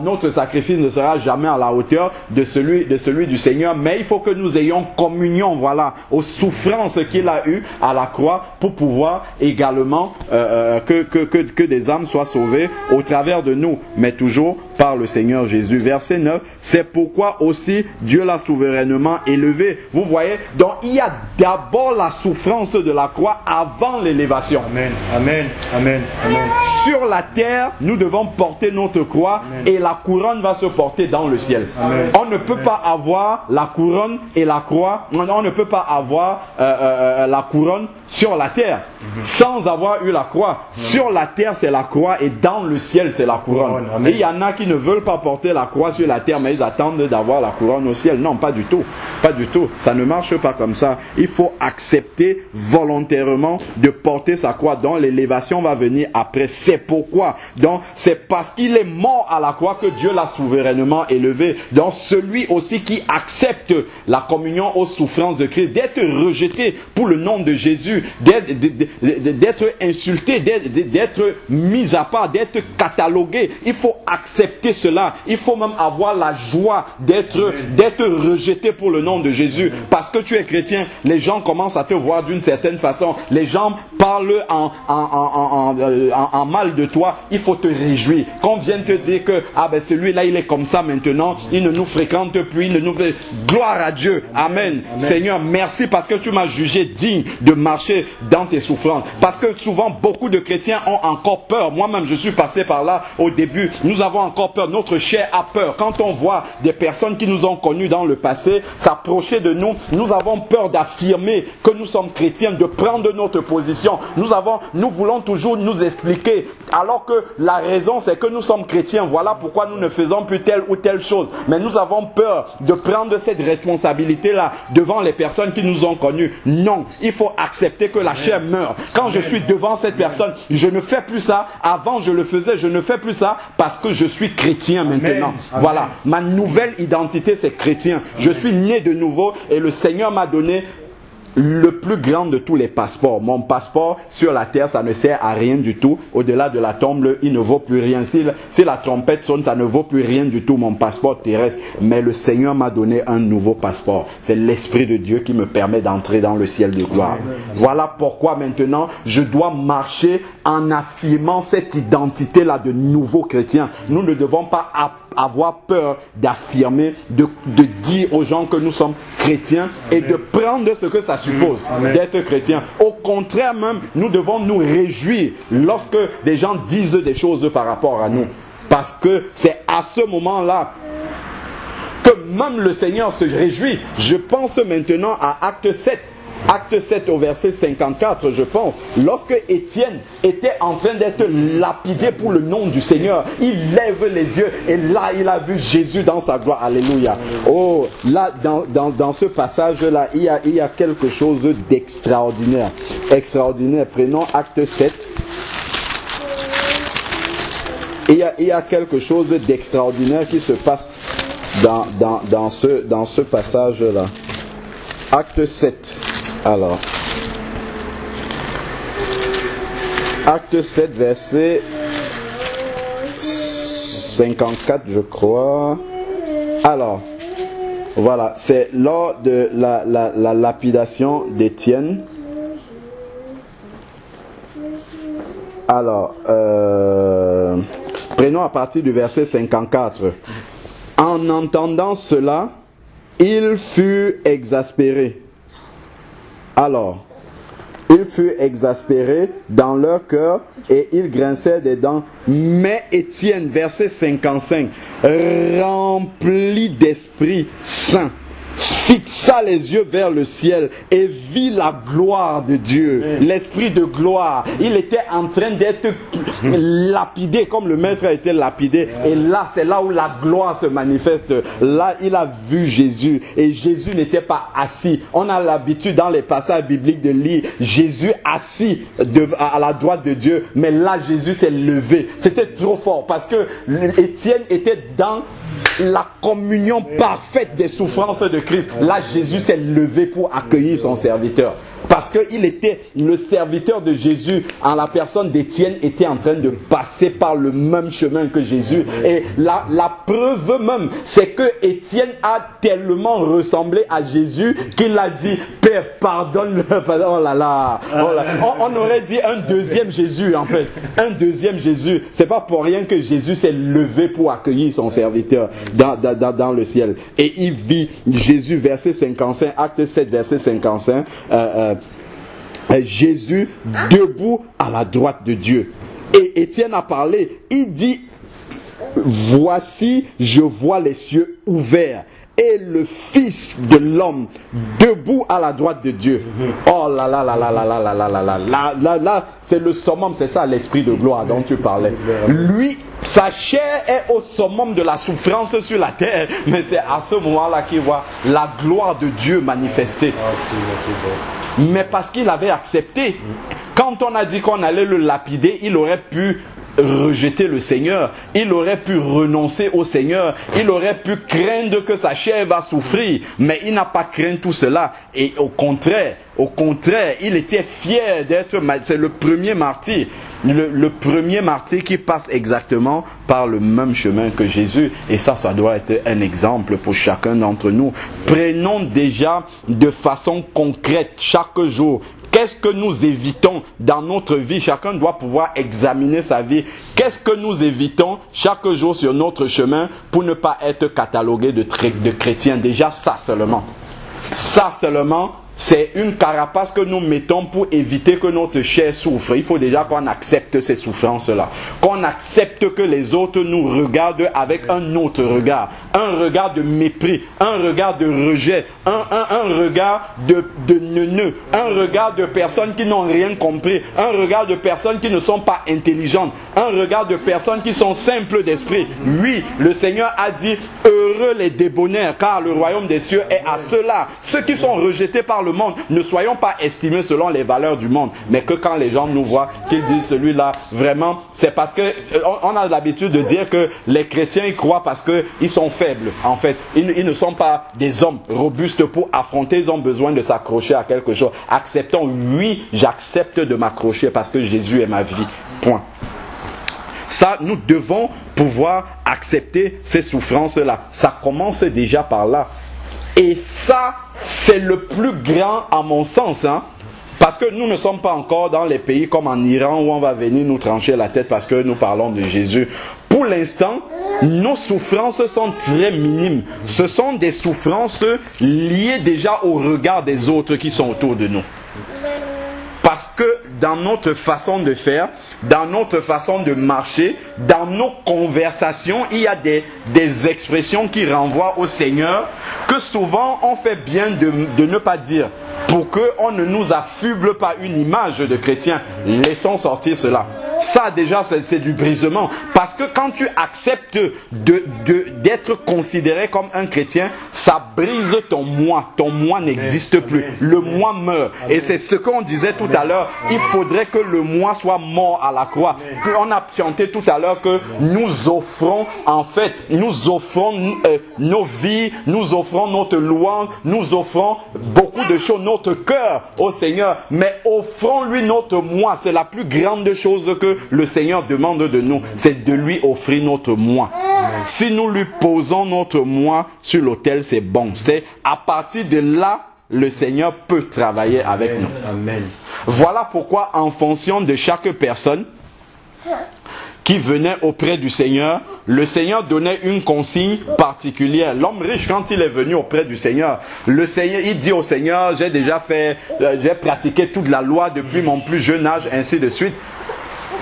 notre sacrifice ne sera jamais à la hauteur de celui du Seigneur, mais il faut que nous ayons communion, voilà, aux souffrances qu'il a eues à la croix pour pouvoir également que des âmes soient sauvées au travers de nous, mais toujours par le Seigneur Jésus. Verset 9, c'est pourquoi aussi Dieu l'a souverainement élevé. Vous voyez, donc il y a d'abord la souffrance de la croix avant l'élévation. Amen, amen, amen, amen. Sur la terre, nous devons porter notre croix, amen, et la couronne va se porter dans le ciel. Amen. On ne peut, amen, pas avoir la couronne et la croix, on ne peut pas avoir la couronne sur la terre, sans avoir eu la croix. Sur la terre, c'est la croix, et dans le ciel, c'est la couronne. Et il y en a qui ne veulent pas porter la croix sur la terre, mais ils attendent d'avoir la couronne au ciel. Non, pas du tout. Pas du tout. Ça ne marche pas comme ça. Il faut accepter volontairement de porter sa croix, dont l'élévation va venir après. C'est pourquoi. Donc, c'est parce qu'il est mort à la croix que Dieu l'a souverainement élevé. Donc, celui aussi qui accepte la communion aux souffrances de Christ, d'être rejeté pour le nom de Jésus, d'être insulté, d'être mis à part, d'être catalogué. Il faut accepter cela. Il faut même avoir la joie d'être rejeté pour le nom de Jésus. Parce que tu es chrétien, les gens commencent à te voir d'une certaine façon. Les gens parlent en mal de toi. Il faut te réjouir. Qu'on vienne te dire que celui-là il est comme ça maintenant, il ne nous fréquente plus, il ne nous fait... Gloire à Dieu. Amen. Amen. Seigneur, merci parce que tu m'as jugé digne de marcher dans tes souffrances. Parce que souvent beaucoup de chrétiens ont encore peur. Moi-même je suis passé par là au début. Nous avons encore peur. Notre chair a peur. Quand on voit des personnes qui nous ont connus dans le passé s'approcher de nous, nous avons peur d'affirmer que nous sommes chrétiens, de prendre notre position. Nous voulons toujours nous expliquer, alors que la raison c'est que nous sommes chrétiens. Voilà pourquoi nous ne faisons plus telle ou telle chose. Mais nous avons peur de prendre cette responsabilité-là devant les personnes qui nous ont connus. Non, il faut accepter que la chair meurt. Quand je suis devant cette personne, je ne fais plus ça. Avant je le faisais, je ne fais plus ça parce que je suis chrétien maintenant. Amen. Voilà, ma nouvelle identité c'est chrétien. Je suis né de nouveau et le Seigneur m'a donné le plus grand de tous les passeports. Mon passeport sur la terre, ça ne sert à rien du tout. Au-delà de la tombe, il ne vaut plus rien. Si la trompette sonne, ça ne vaut plus rien du tout, mon passeport terrestre. Mais le Seigneur m'a donné un nouveau passeport. C'est l'Esprit de Dieu qui me permet d'entrer dans le ciel de gloire. Voilà pourquoi maintenant, je dois marcher en affirmant cette identité-là de nouveau chrétien. Nous ne devons pas avoir peur d'affirmer, de dire aux gens que nous sommes chrétiens et de prendre ce que ça suppose d'être chrétien. Au contraire même, nous devons nous réjouir lorsque des gens disent des choses par rapport à nous. Parce que c'est à ce moment-là que même le Seigneur se réjouit. Je pense maintenant à Acte 7. Acte 7 au verset 54, je pense. Lorsque Étienne était en train d'être lapidé pour le nom du Seigneur, il lève les yeux et là il a vu Jésus dans sa gloire. Alléluia. Oh, là dans ce passage-là, il y a quelque chose d'extraordinaire. Extraordinaire. Prenons Acte 7. Il y a quelque chose d'extraordinaire qui se passe dans ce passage-là. Acte 7. Alors, Acte 7, verset 54, je crois. Alors, voilà, c'est lors de la lapidation d'Étienne. Alors, prenons à partir du verset 54. En entendant cela, il fut exaspéré. Alors, il fut exaspéré dans leur cœur et il grinçait des dents. Mais Étienne, verset 55, rempli d'Esprit Saint, fixa les yeux vers le ciel et vit la gloire de Dieu, l'esprit de gloire. Il était en train d'être lapidé comme le maître a été lapidé. Et là, c'est là où la gloire se manifeste. Là, il a vu Jésus et Jésus n'était pas assis. On a l'habitude dans les passages bibliques de lire Jésus assis à la droite de Dieu, mais là, Jésus s'est levé. C'était trop fort parce que Étienne était dans la communion parfaite des souffrances de Christ. Là, Jésus s'est levé pour accueillir son serviteur. Parce qu'il était le serviteur de Jésus, en la personne d'Étienne, était en train de passer par le même chemin que Jésus. Et la preuve même, c'est que Étienne a tellement ressemblé à Jésus qu'il a dit, Père, pardonne-le. Oh là là. Oh là. On aurait dit un deuxième Jésus, en fait. Un deuxième Jésus. C'est pas pour rien que Jésus s'est levé pour accueillir son serviteur dans le ciel. Et il vit Jésus, verset 55, acte 7, verset 55, Jésus debout à la droite de Dieu. Et Étienne a parlé, il dit, voici, je vois les cieux ouverts et le Fils de l'homme debout à la droite de Dieu. Oh là là là là là là là là là là là là, c'est le summum, c'est ça l'esprit de gloire dont tu parlais. Lui, sa chair est au summum de la souffrance sur la terre, mais c'est à ce moment-là qu'il voit la gloire de Dieu manifestée. Mais parce qu'il avait accepté, quand on a dit qu'on allait le lapider, il aurait pu rejeter le Seigneur, il aurait pu renoncer au Seigneur, il aurait pu craindre que sa chair va souffrir, mais il n'a pas craint tout cela, et au contraire, il était fier d'être, c'est le premier martyr, le premier martyr qui passe exactement par le même chemin que Jésus, et ça doit être un exemple pour chacun d'entre nous. Prenons déjà de façon concrète chaque jour. Qu'est-ce que nous évitons dans notre vie? Chacun doit pouvoir examiner sa vie. Qu'est-ce que nous évitons chaque jour sur notre chemin pour ne pas être catalogué de chrétiens? Déjà ça seulement. Ça seulement, c'est une carapace que nous mettons pour éviter que notre chair souffre. Il faut déjà qu'on accepte ces souffrances-là. Qu'on accepte que les autres nous regardent avec un autre regard. Un regard de mépris, un regard de rejet, un regard de neuneux, un regard de personnes qui n'ont rien compris, un regard de personnes qui ne sont pas intelligentes, un regard de personnes qui sont simples d'esprit. Oui, le Seigneur a dit, heureux les débonnaires, car le royaume des cieux est à ceux-là. Ceux qui sont rejetés par le monde, ne soyons pas estimés selon les valeurs du monde, mais que quand les gens nous voient, qu'ils disent celui-là, vraiment, c'est parce que on a l'habitude de dire que les chrétiens ils croient parce qu'ils sont faibles. En fait, ils ne sont pas des hommes robustes pour affronter, ils ont besoin de s'accrocher à quelque chose. Acceptons, oui, j'accepte de m'accrocher parce que Jésus est ma vie. Point. Ça, nous devons pouvoir accepter ces souffrances-là. Ça commence déjà par là. Et ça, c'est le plus grand à mon sens, hein, parce que nous ne sommes pas encore dans les pays comme en Iran où on va venir nous trancher la tête parce que nous parlons de Jésus. Pour l'instant, nos souffrances sont très minimes. Ce sont des souffrances liées déjà au regard des autres qui sont autour de nous. Parce que dans notre façon de faire, dans notre façon de marcher, dans nos conversations, il y a des expressions qui renvoient au Seigneur que souvent on fait bien de ne pas dire pour qu'on ne nous affuble pas une image de chrétien. Laissons sortir cela. Ça déjà c'est du brisement. Parce que quand tu acceptes d'être considéré comme un chrétien, ça brise ton moi. Ton moi n'existe plus. Le moi meurt. Et c'est ce qu'on disait tout à l'heure. Il faudrait que le moi soit mort à la croix. On a chanté tout à l'heure que nous offrons, en fait, nous offrons nos vies, nous offrons notre louange, nous offrons beaucoup de choses, notre cœur au Seigneur. Mais offrons-lui notre moi. C'est la plus grande chose que le Seigneur demande de nous. C'est de lui offrir notre moi. Si nous lui posons notre moi sur l'autel, c'est bon. C'est à partir de là, le Seigneur peut travailler avec nous. Amen. Voilà pourquoi en fonction de chaque personne qui venait auprès du Seigneur, le Seigneur donnait une consigne particulière. L'homme riche, quand il est venu auprès du Seigneur, le Seigneur, il dit au Seigneur, j'ai déjà fait, j'ai pratiqué toute la loi depuis mon plus jeune âge, ainsi de suite.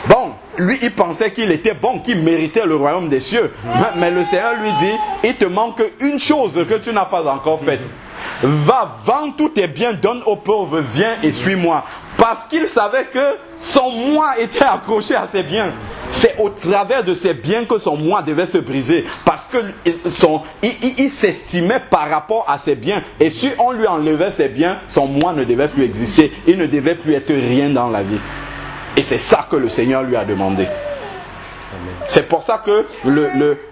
Bon, lui, il pensait qu'il était bon, qu'il méritait le royaume des cieux. Mais le Seigneur lui dit, il te manque une chose que tu n'as pas encore faite. va, vends tous tes biens, donne aux pauvres, viens et suis-moi. Parce qu'il savait que son moi était accroché à ses biens. C'est au travers de ses biens que son moi devait se briser. Parce que il s'estimait par rapport à ses biens. Et si on lui enlevait ses biens, son moi ne devait plus exister. Il ne devait plus être rien dans la vie. Et c'est ça que le Seigneur lui a demandé. C'est pour ça que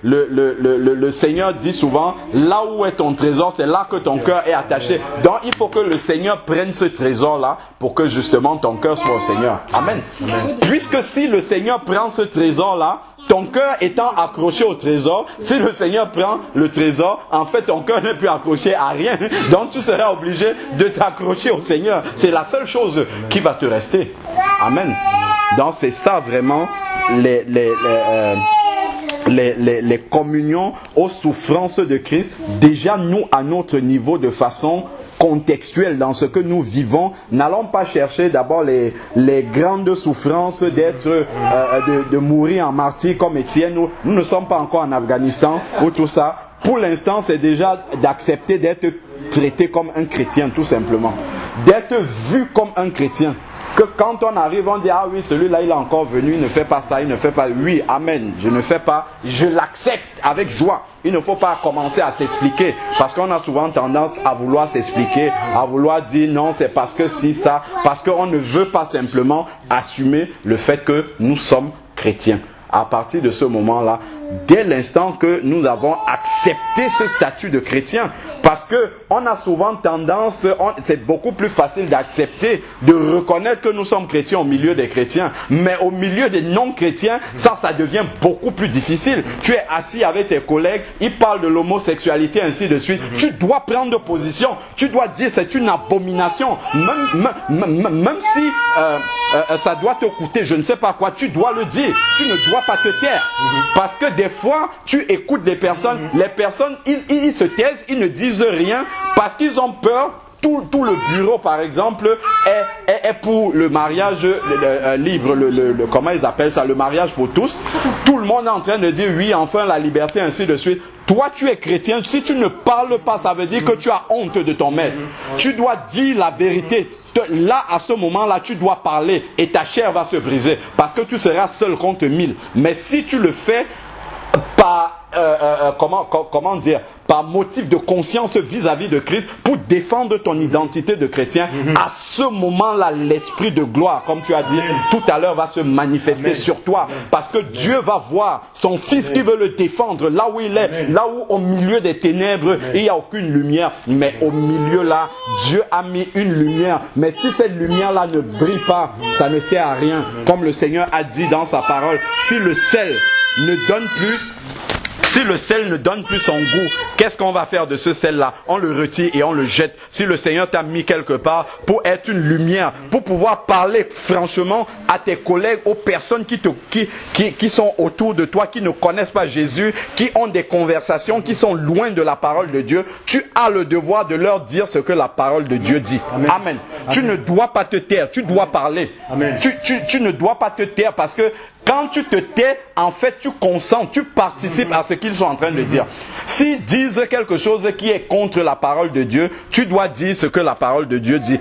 le Seigneur dit souvent, là où est ton trésor, c'est là que ton cœur est attaché. Donc il faut que le Seigneur prenne ce trésor-là pour que justement ton cœur soit au Seigneur. Amen. Amen. Puisque si le Seigneur prend ce trésor-là, ton cœur étant accroché au trésor, si le Seigneur prend le trésor, en fait ton cœur n'est plus accroché à rien. Donc tu seras obligé de t'accrocher au Seigneur. C'est la seule chose qui va te rester. Amen. Donc c'est ça vraiment les communions aux souffrances de Christ. Déjà nous à notre niveau de façon contextuelle dans ce que nous vivons, n'allons pas chercher d'abord les grandes souffrances de mourir en martyr comme Étienne. Nous ne sommes pas encore en Afghanistan ou tout ça. Pour l'instant, c'est déjà d'accepter d'être traité comme un chrétien, tout simplement. D'être vu comme un chrétien. Que quand on arrive, on dit, ah oui, celui-là, il est encore venu, il ne fait pas ça, il ne fait pas... Oui, amen, je ne fais pas, je l'accepte avec joie. Il ne faut pas commencer à s'expliquer, parce qu'on a souvent tendance à vouloir s'expliquer, à vouloir dire non, c'est parce que si, ça, parce qu'on ne veut pas simplement assumer le fait que nous sommes chrétiens. À partir de ce moment-là, dès l'instant que nous avons accepté ce statut de chrétien, parce que on a souvent tendance, c'est beaucoup plus facile d'accepter, de reconnaître que nous sommes chrétiens au milieu des chrétiens, mais au milieu des non-chrétiens, ça devient beaucoup plus difficile. Tu es assis avec tes collègues, ils parlent de l'homosexualité, ainsi de suite. Tu dois prendre position, tu dois dire c'est une abomination, même si ça doit te coûter, je ne sais pas quoi, tu dois le dire, tu ne dois pas te taire, parce que des fois, tu écoutes des personnes, les personnes, ils se taisent, ils ne disent rien parce qu'ils ont peur. Tout le bureau, par exemple, est pour le mariage libre, comment ils appellent ça, le mariage pour tous. Tout le monde est en train de dire oui, enfin la liberté, ainsi de suite. Toi, tu es chrétien, si tu ne parles pas, ça veut dire que tu as honte de ton maître. Tu dois dire la vérité. Là, à ce moment-là, tu dois parler et ta chair va se briser parce que tu seras seul contre 1000. Mais si tu le fais par comment dire, par motif de conscience vis-à-vis de Christ, pour défendre ton identité de chrétien, à ce moment-là, l'esprit de gloire, comme tu as dit tout à l'heure, va se manifester sur toi, parce que Dieu va voir son fils qui veut le défendre là où il est, là où au milieu des ténèbres il n'y a aucune lumière, mais au milieu là, Dieu a mis une lumière. Mais si cette lumière-là ne brille pas, ça ne sert à rien. Comme le Seigneur a dit dans sa parole, si le sel ne donne plus, si le sel ne donne plus son goût, qu'est-ce qu'on va faire de ce sel-là? On le retire et on le jette. Si le Seigneur t'a mis quelque part pour être une lumière, pour pouvoir parler franchement à tes collègues, aux personnes qui sont autour de toi, qui ne connaissent pas Jésus, qui ont des conversations, qui sont loin de la parole de Dieu, tu as le devoir de leur dire ce que la parole de Dieu dit. Amen. Amen. Tu ne dois pas te taire, tu dois parler. Amen. Tu ne dois pas te taire parce que quand tu te tais, en fait, tu consens, tu participes à ce qu'ils sont en train de dire. S'ils disent quelque chose qui est contre la parole de Dieu, tu dois dire ce que la parole de Dieu dit.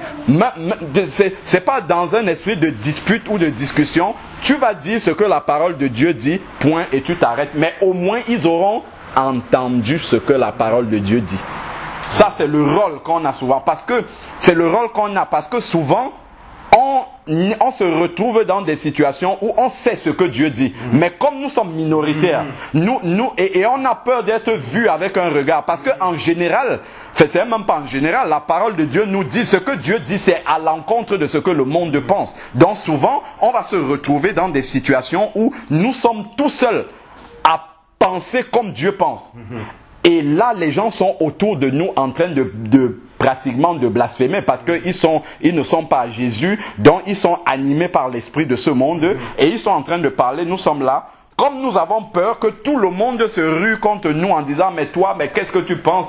C'est pas dans un esprit de dispute ou de discussion. Tu vas dire ce que la parole de Dieu dit, point, et tu t'arrêtes. Mais au moins, ils auront entendu ce que la parole de Dieu dit. Ça, c'est le rôle qu'on a souvent. Parce que c'est le rôle qu'on a. Parce que souvent, on se retrouve dans des situations où on sait ce que Dieu dit. Mais comme nous sommes minoritaires, et on a peur d'être vu avec un regard. Parce qu'en général, c'est même pas en général, la parole de Dieu nous dit ce que Dieu dit, c'est à l'encontre de ce que le monde pense. Donc souvent, on va se retrouver dans des situations où nous sommes tout seuls à penser comme Dieu pense. Et là, les gens sont autour de nous en train de pratiquement de blasphémer parce qu'ils ne sont pas à Jésus, donc ils sont animés par l'esprit de ce monde et ils sont en train de parler. Nous sommes là Comme nous avons peur que tout le monde se rue contre nous en disant mais toi, mais qu'est-ce que tu penses,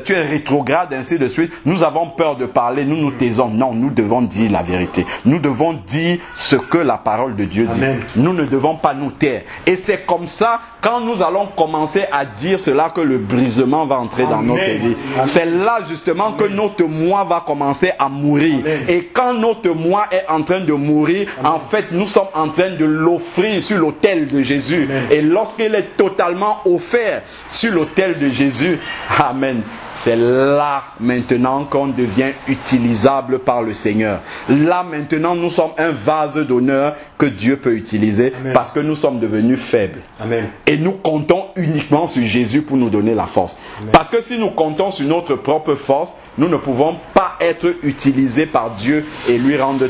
tu es rétrograde, ainsi de suite. Nous avons peur de parler, nous nous taisons. Non, nous devons dire la vérité. Nous devons dire ce que la parole de Dieu dit. Amen. Nous ne devons pas nous taire. Et c'est comme ça, quand nous allons commencer à dire cela, que le brisement va entrer dans notre vie. C'est là justement que notre moi va commencer à mourir. Amen. Et quand notre moi est en train de mourir, en fait, nous sommes en train de l'offrir sur l'autel de Jésus. Amen. Et lorsqu'il est totalement offert sur l'autel de Jésus, amen, c'est là maintenant qu'on devient utilisable par le Seigneur. Là maintenant, nous sommes un vase d'honneur que Dieu peut utiliser. Amen. Parce que nous sommes devenus faibles. Amen. Et nous comptons uniquement sur Jésus pour nous donner la force. Amen. Parce que si nous comptons sur notre propre force, nous ne pouvons pas être utilisés par Dieu et lui rendre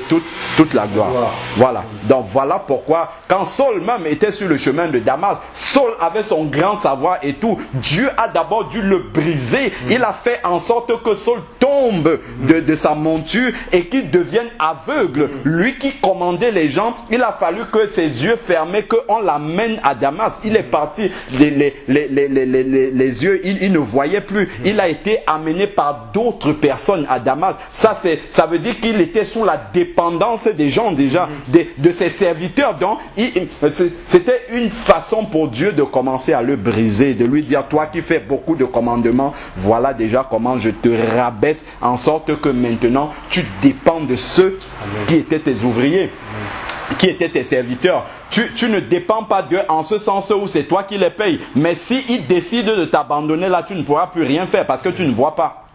toute la gloire. Wow. Voilà. Donc voilà pourquoi, quand Saul même était sur le chemin de Damas, Saul avait son grand savoir et tout. Dieu a d'abord dû le briser. Il a fait en sorte que Saul tombe de sa monture et qu'il devienne aveugle. Lui qui commandait les gens, il a fallu que ses yeux fermés, qu'on l'amène à Damas. Il est parti, les yeux, il ne voyait plus. Il a été amené par d'autres personnes à Damas. Ça veut dire qu'il était sous la dépendance des gens déjà, de ses serviteurs. Donc, c'était une façon pour Dieu de commencer à le briser, de lui dire, toi qui fais beaucoup de commandements, voilà déjà comment je te rabaisse, en sorte que maintenant, tu dépends de ceux qui étaient tes ouvriers. Qui étaient tes serviteurs. Tu ne dépends pas d'eux en ce sens où c'est toi qui les payes. Mais s'ils décident de t'abandonner là, tu ne pourras plus rien faire parce que tu ne vois pas.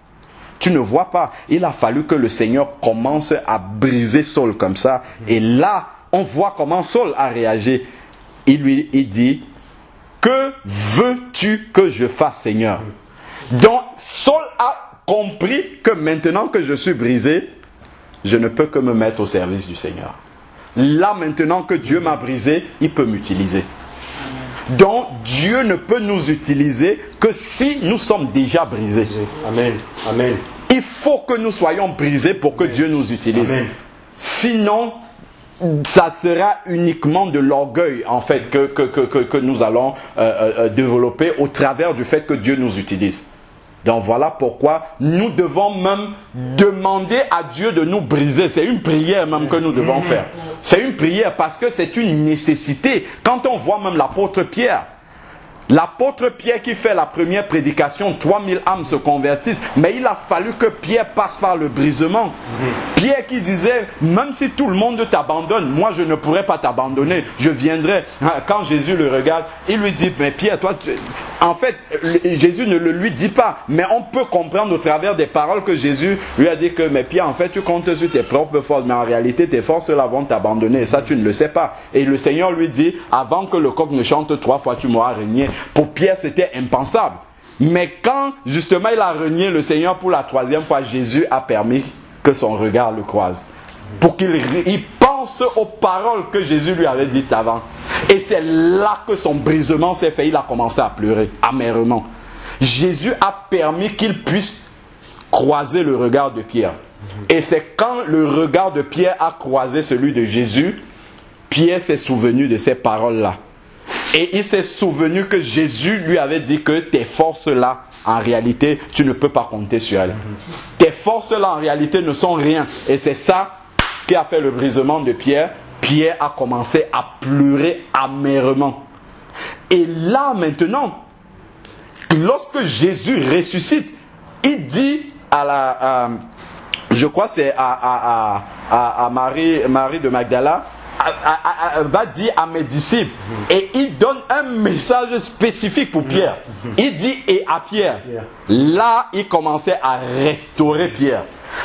Tu ne vois pas. Il a fallu que le Seigneur commence à briser Saul comme ça. Et là, on voit comment Saul a réagi. Il dit, que veux-tu que je fasse, Seigneur? Donc, Saul a compris que maintenant que je suis brisé, je ne peux que me mettre au service du Seigneur. Là, maintenant que Dieu m'a brisé, il peut m'utiliser. Donc, Dieu ne peut nous utiliser que si nous sommes déjà brisés. Amen. Amen. Il faut que nous soyons brisés pour que Dieu nous utilise. Amen. Sinon, ça sera uniquement de l'orgueil, en fait, que nous allons développer au travers du fait que Dieu nous utilise. Donc voilà pourquoi nous devons même demander à Dieu de nous briser. C'est une prière même que nous devons faire. C'est une prière parce que c'est une nécessité. Quand on voit même l'apôtre Pierre qui fait la première prédication, 3000 âmes se convertissent, mais il a fallu que Pierre passe par le brisement. Pierre qui disait, même si tout le monde t'abandonne, moi je ne pourrais pas t'abandonner, je viendrai. Quand Jésus le regarde, il lui dit, mais Pierre, toi, en fait, Jésus ne le lui dit pas, mais on peut comprendre au travers des paroles que Jésus lui a dit que, mais Pierre, en fait, tu comptes sur tes propres forces, mais en réalité, tes forces là vont t'abandonner, et ça tu ne le sais pas. Et le Seigneur lui dit, avant que le coq ne chante 3 fois, tu m'auras régné. Pour Pierre, c'était impensable. Mais quand, justement, il a renié le Seigneur pour la 3e fois, Jésus a permis que son regard le croise. Pour qu'il pense aux paroles que Jésus lui avait dites avant. Et c'est là que son brisement s'est fait. Il a commencé à pleurer, amèrement. Jésus a permis qu'il puisse croiser le regard de Pierre. Et c'est quand le regard de Pierre a croisé celui de Jésus, Pierre s'est souvenu de ces paroles-là. Et il s'est souvenu que Jésus lui avait dit que tes forces-là, en réalité, tu ne peux pas compter sur elles. Tes forces-là, en réalité, ne sont rien. Et c'est ça qui a fait le brisement de Pierre. Pierre a commencé à pleurer amèrement. Et là, maintenant, lorsque Jésus ressuscite, il dit je crois que c'est à Marie de Magdala, va dire à mes disciples, et il donne un message spécifique pour Pierre. Il dit, et à Pierre, là il commençait à restaurer Pierre.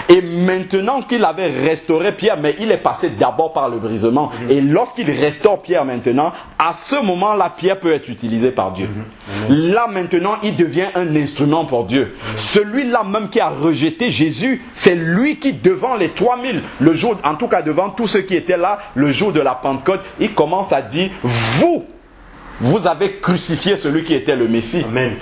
Et maintenant qu'il avait restauré Pierre, mais il est passé d'abord par le brisement. Et lorsqu'il restaure Pierre maintenant, à ce moment-là, Pierre peut être utilisé par Dieu. Là maintenant, il devient un instrument pour Dieu. Celui-là même qui a rejeté Jésus, c'est lui qui, devant les 3000, le jour, en tout cas devant tous ceux qui étaient là, le jour de la Pentecôte, il commence à dire, vous avez crucifié celui qui était le Messie. Amen.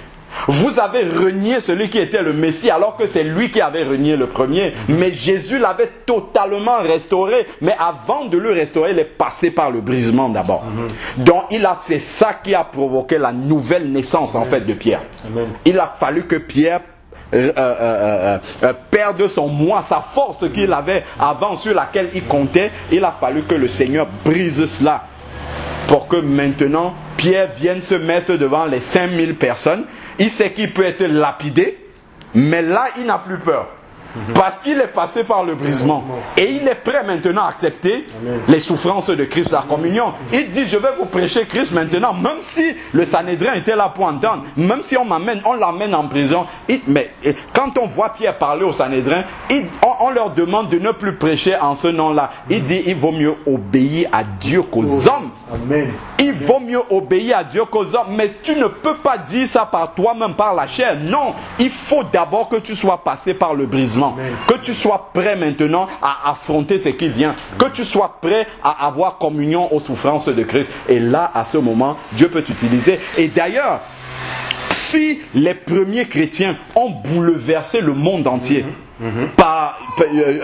Vous avez renié celui qui était le Messie alors que c'est lui qui avait renié le premier. Mais Jésus l'avait totalement restauré. Mais avant de le restaurer, il est passé par le brisement d'abord. Donc c'est ça qui a provoqué la nouvelle naissance en fait de Pierre. Amen. Il a fallu que Pierre perde son moi, sa force qu'il avait avant sur laquelle il comptait. Il a fallu que le Seigneur brise cela pour que maintenant Pierre vienne se mettre devant les 5000 personnes. Il sait qu'il peut être lapidé, mais là il n'a plus peur. Parce qu'il est passé par le brisement. Et il est prêt maintenant à accepter les souffrances de Christ, la communion. Il dit, je vais vous prêcher Christ maintenant, même si le Sanhédrin était là pour entendre, même si on l'amène en prison. Mais quand on voit Pierre parler au Sanhédrin, on leur demande de ne plus prêcher en ce nom-là. Il dit, il vaut mieux obéir à Dieu qu'aux hommes. Amen. Il vaut mieux obéir à Dieu qu'aux hommes. Mais tu ne peux pas dire ça par toi-même, par la chair. Non, il faut d'abord que tu sois passé par le brisement. Amen. Que tu sois prêt maintenant à affronter ce qui vient. Que tu sois prêt à avoir communion aux souffrances de Christ. Et là, à ce moment, Dieu peut t'utiliser. Et d'ailleurs, si les premiers chrétiens ont bouleversé le monde entier,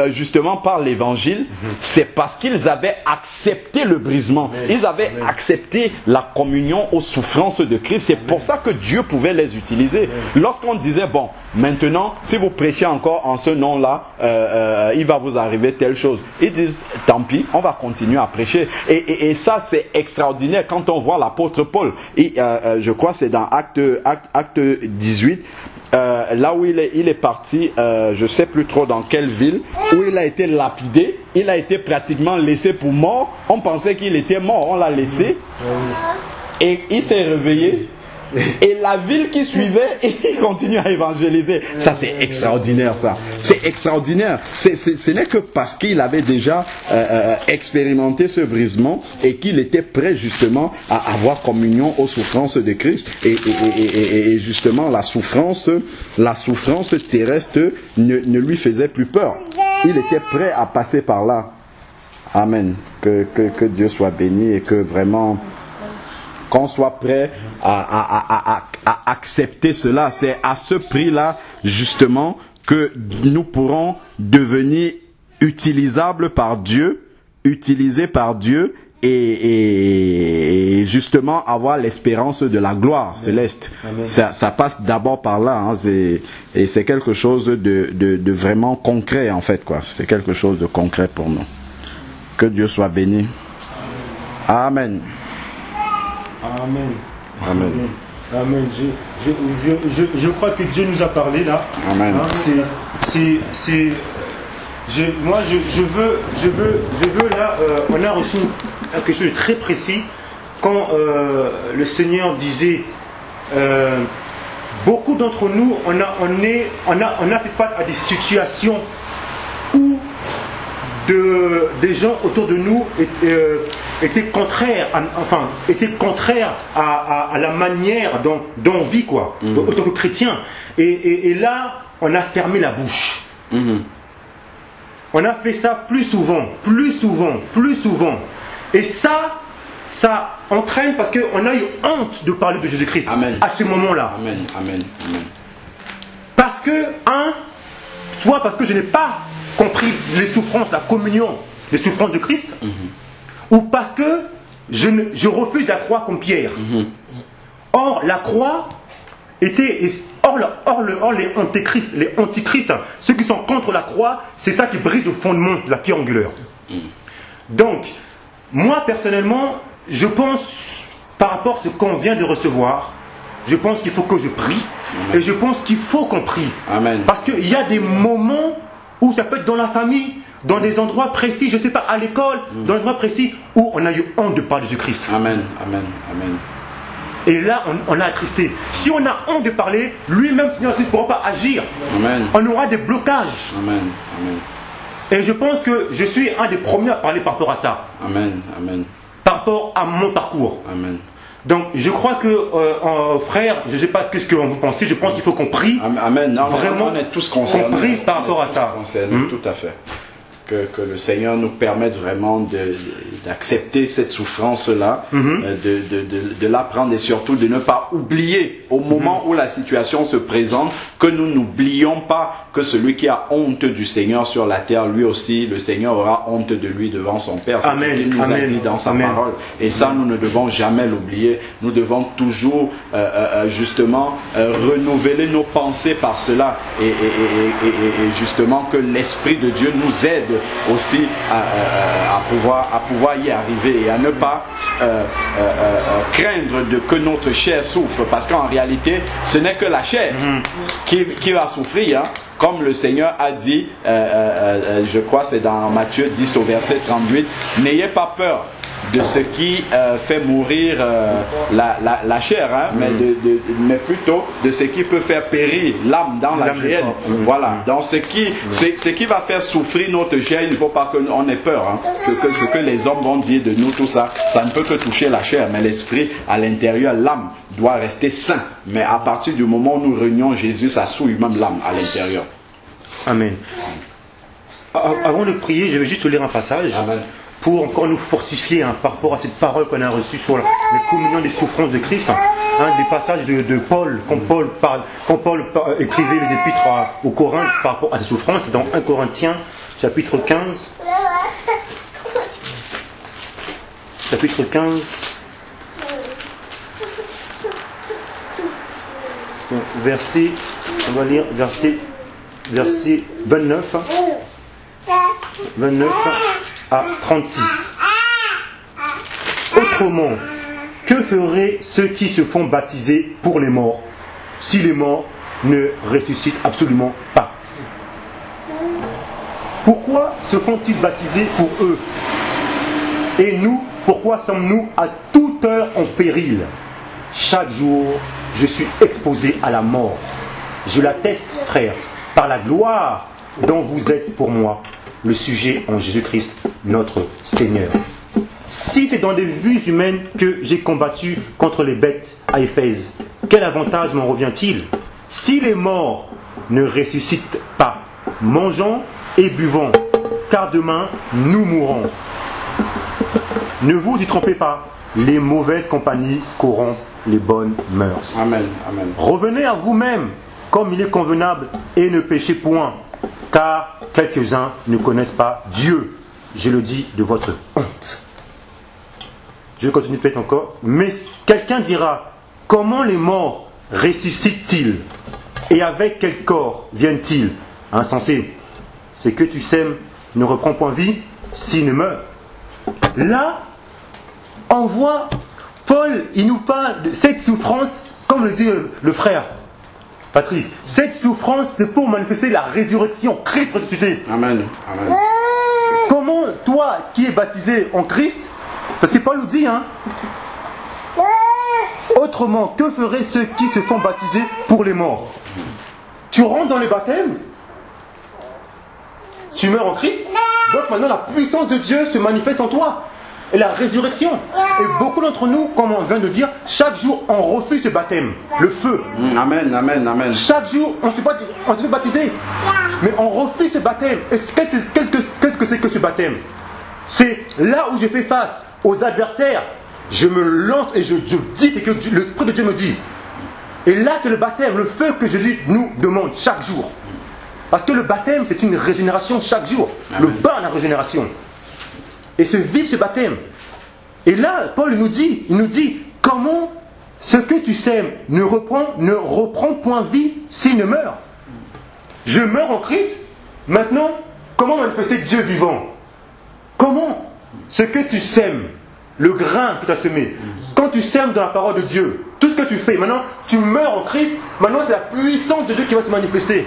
justement par l'évangile, c'est parce qu'ils avaient accepté le brisement. Ils avaient accepté la communion aux souffrances de Christ. C'est pour ça que Dieu pouvait les utiliser. Lorsqu'on disait, bon, maintenant, si vous prêchez encore en ce nom-là, il va vous arriver telle chose. Ils disent, tant pis, on va continuer à prêcher. Et ça, c'est extraordinaire quand on voit l'apôtre Paul. Et, je crois que c'est dans Acte 18. Là où il est parti, je ne sais plus trop dans quelle ville, où il a été lapidé, il a été pratiquement laissé pour mort. On pensait qu'il était mort, on l'a laissé. Et il s'est réveillé. Et la ville qui suivait, il continue à évangéliser. Ça, c'est extraordinaire, ça. C'est extraordinaire. Ce n'est que parce qu'il avait déjà expérimenté ce brisement et qu'il était prêt justement à avoir communion aux souffrances de Christ. Et justement, la souffrance terrestre ne lui faisait plus peur. Il était prêt à passer par là. Amen. Que Dieu soit béni et que vraiment qu'on soit prêt à accepter cela. C'est à ce prix-là, justement, que nous pourrons devenir utilisables par Dieu, utilisés par Dieu, et justement avoir l'espérance de la gloire céleste. Ça passe d'abord par là, hein, et c'est quelque chose de vraiment concret, en fait, quoi. C'est quelque chose de concret pour nous. Que Dieu soit béni. Amen. Amen. Amen. Amen. Je crois que Dieu nous a parlé là. Amen. Hein, moi, je veux là, on a reçu quelque chose de très précis quand le Seigneur disait, beaucoup d'entre nous, on a fait face à des situations où des gens autour de nous étaient contraires à la manière dont on vit, quoi, en tant que chrétien. Et là, on a fermé la bouche. On a fait ça plus souvent. Et ça entraîne parce qu'on a eu honte de parler de Jésus-Christ à ce moment-là. Amen. Parce que, soit parce que je n'ai pas compris les souffrances, la communion, les souffrances de Christ, ou parce que je refuse la croix comme Pierre. Or, la croix était... Or les antichrists, ceux qui sont contre la croix, c'est ça qui brise le fondement de la pierre angulaire. Donc, moi personnellement, je pense, par rapport à ce qu'on vient de recevoir, je pense qu'il faut que je prie, et je pense qu'il faut qu'on prie. Parce qu'il y a des moments où ça peut être dans la famille, dans des endroits précis, je ne sais pas, à l'école, dans des endroits précis, où on a eu honte de parler de Jésus-Christ. Amen. Et là, on a attristé. Si on a honte de parler, lui-même, Seigneur, il ne pourra pas agir. On aura des blocages. Et je pense que je suis un des premiers à parler par rapport à ça. Par rapport à mon parcours. Donc, je crois que, frère, je ne sais pas ce que vous pensez, je pense qu'il faut qu'on prie. Vraiment, on est tous concernés. On prie par rapport à ça. Tout à fait. Que le Seigneur nous permette vraiment d'accepter cette souffrance-là, de l'apprendre et surtout de ne pas oublier au moment où la situation se présente, que nous n'oublions pas que celui qui a honte du Seigneur sur la terre, lui aussi, le Seigneur aura honte de lui devant son Père. C'est ce qu'il nous a dit dans sa parole. Et ça, nous ne devons jamais l'oublier. Nous devons toujours justement renouveler nos pensées par cela et justement que l'Esprit de Dieu nous aide aussi à pouvoir y arriver et à ne pas craindre que notre chair souffre, parce qu'en réalité ce n'est que la chair qui va souffrir, hein. Comme le Seigneur a dit, je crois c'est dans Matthieu 10 au verset 38, n'ayez pas peur de ce qui fait mourir la chair, hein, mais plutôt de ce qui peut faire périr l'âme dans la chair. Voilà. Donc ce qui va faire souffrir notre chair, il ne faut pas qu'on ait peur, hein, que ce que les hommes vont dire de nous, tout ça, ça ne peut que toucher la chair, mais l'esprit à l'intérieur, l'âme doit rester sain. Mais à partir du moment où nous réunions Jésus, ça souille même l'âme à l'intérieur. Amen. Avant de prier, je vais juste lire un passage. Amen. Pour encore nous fortifier, hein, par rapport à cette parole qu'on a reçue sur la communion des souffrances de Christ, hein, des passages de Paul, quand Paul écrivait les épîtres aux Corinthes par rapport à ses souffrances, dans 1 Corinthiens, chapitre 15, verset, on va lire verset 29 à 36. Autrement, que feraient ceux qui se font baptiser pour les morts, si les morts ne ressuscitent absolument pas? Pourquoi se font-ils baptiser pour eux? Et nous, pourquoi sommes-nous à toute heure en péril? Chaque jour, je suis exposé à la mort. Je l'atteste, frère, par la gloire dont vous êtes pour moi le sujet en Jésus-Christ, notre Seigneur. Si c'est dans les vues humaines que j'ai combattu contre les bêtes à Éphèse, quel avantage m'en revient-il? Si les morts ne ressuscitent pas, mangeons et buvons, car demain nous mourrons. Ne vous y trompez pas, les mauvaises compagnies corrompent les bonnes mœurs. Amen. Amen. Revenez à vous-même comme il est convenable et ne péchez point, car quelques-uns ne connaissent pas Dieu. Je le dis de votre honte. Je vais continuer peut-être encore. Mais quelqu'un dira, comment les morts ressuscitent-ils? Et avec quel corps viennent-ils? Insensé. Ce que tu sèmes ne reprend point vie s'il ne meurt. Là, on voit Paul, il nous parle de cette souffrance, comme le dit le frère Patrick. Cette souffrance, c'est pour manifester la résurrection, Christ ressuscité. Amen. Amen. Comment toi qui es baptisé en Christ, parce que Paul nous dit, hein, autrement, que feraient ceux qui se font baptiser pour les morts? Tu rentres dans les baptêmes, tu meurs en Christ, donc maintenant la puissance de Dieu se manifeste en toi. Et la résurrection. Et beaucoup d'entre nous, comme on vient de dire, chaque jour on refuse ce baptême, le feu. Amen, amen, amen. Chaque jour on se fait baptiser, mais on refuse ce baptême. Et qu'est-ce que c'est que ce baptême? C'est là où je fais face aux adversaires. Je me lance et je dis ce que l'Esprit de Dieu me dit. Et là c'est le baptême, le feu que Jésus nous demande chaque jour. Parce que le baptême c'est une régénération chaque jour. Amen. Le bain à la régénération. Et se vivre ce baptême. Et là, Paul il nous dit, comment ce que tu sèmes ne reprend point vie s'il ne meurt. Je meurs en Christ, maintenant, comment manifester Dieu vivant? Comment ce que tu sèmes, le grain que tu as semé, quand tu sèmes dans la parole de Dieu, tout ce que tu fais, maintenant, tu meurs en Christ, maintenant c'est la puissance de Dieu qui va se manifester.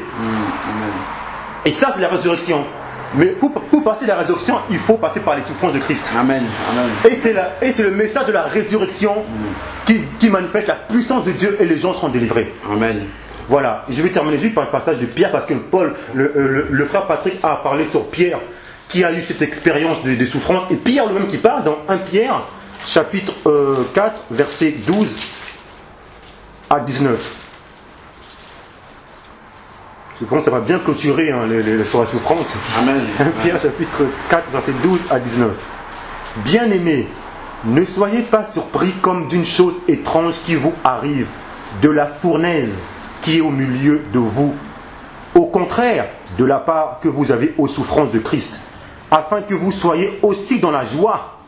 Et ça, c'est la résurrection. Mais pour passer la résurrection, il faut passer par les souffrances de Christ. Amen. Amen. Et c'est le message de la résurrection qui manifeste la puissance de Dieu et les gens seront délivrés. Amen. Voilà. Je vais terminer juste par le passage de Pierre parce que Paul, le frère Patrick a parlé sur Pierre qui a eu cette expérience des souffrances. Et Pierre lui-même qui parle dans 1 Pierre, chapitre 4, versets 12 à 19. Je pense que ça va bien clôturer sur la souffrance. Amen. 1 Pierre chapitre 4, verset 12 à 19. Bien-aimés, ne soyez pas surpris comme d'une chose étrange qui vous arrive, de la fournaise qui est au milieu de vous. Au contraire, de la part que vous avez aux souffrances de Christ, afin que vous soyez aussi dans la joie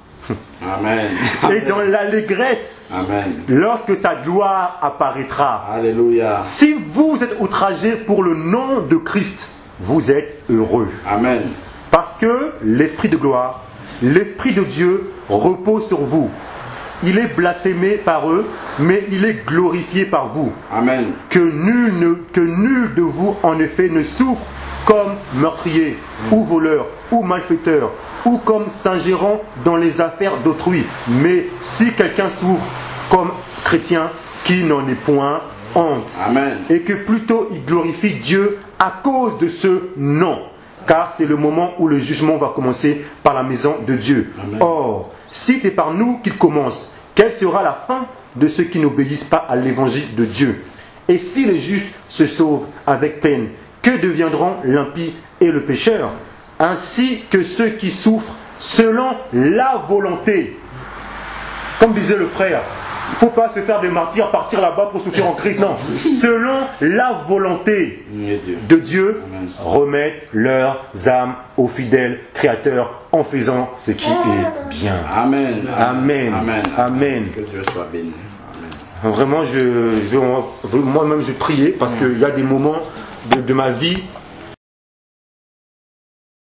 Amen. et dans l'allégresse Amen. lorsque sa gloire apparaîtra. Alléluia. Si vous êtes outragés pour le nom de Christ, vous êtes heureux. Amen. Parce que l'Esprit de gloire, l'Esprit de Dieu repose sur vous. Il est blasphémé par eux, mais il est glorifié par vous. Amen. Que nul de vous, en effet, ne souffre comme meurtrier, ou voleur, ou malfaiteur, ou comme s'ingérant dans les affaires d'autrui. Mais si quelqu'un souffre comme chrétien, qui n'en est point honte. Amen. Et que plutôt il glorifie Dieu à cause de ce nom. Car c'est le moment où le jugement va commencer par la maison de Dieu. Amen. Or, si c'est par nous qu'il commence, quelle sera la fin de ceux qui n'obéissent pas à l'évangile de Dieu? Et si les justes se sauvent avec peine, que deviendront l'impie et le pécheur? Ainsi que ceux qui souffrent selon la volonté. Comme disait le frère, il ne faut pas se faire des martyrs, partir là-bas pour souffrir en Christ. Non, selon la volonté de Dieu, remettre leurs âmes au fidèle Créateur en faisant ce qui est bien. Amen. Amen. Amen. Amen. Que Dieu soit béni. Vraiment, moi-même, je priais parce qu'il y a des moments de ma vie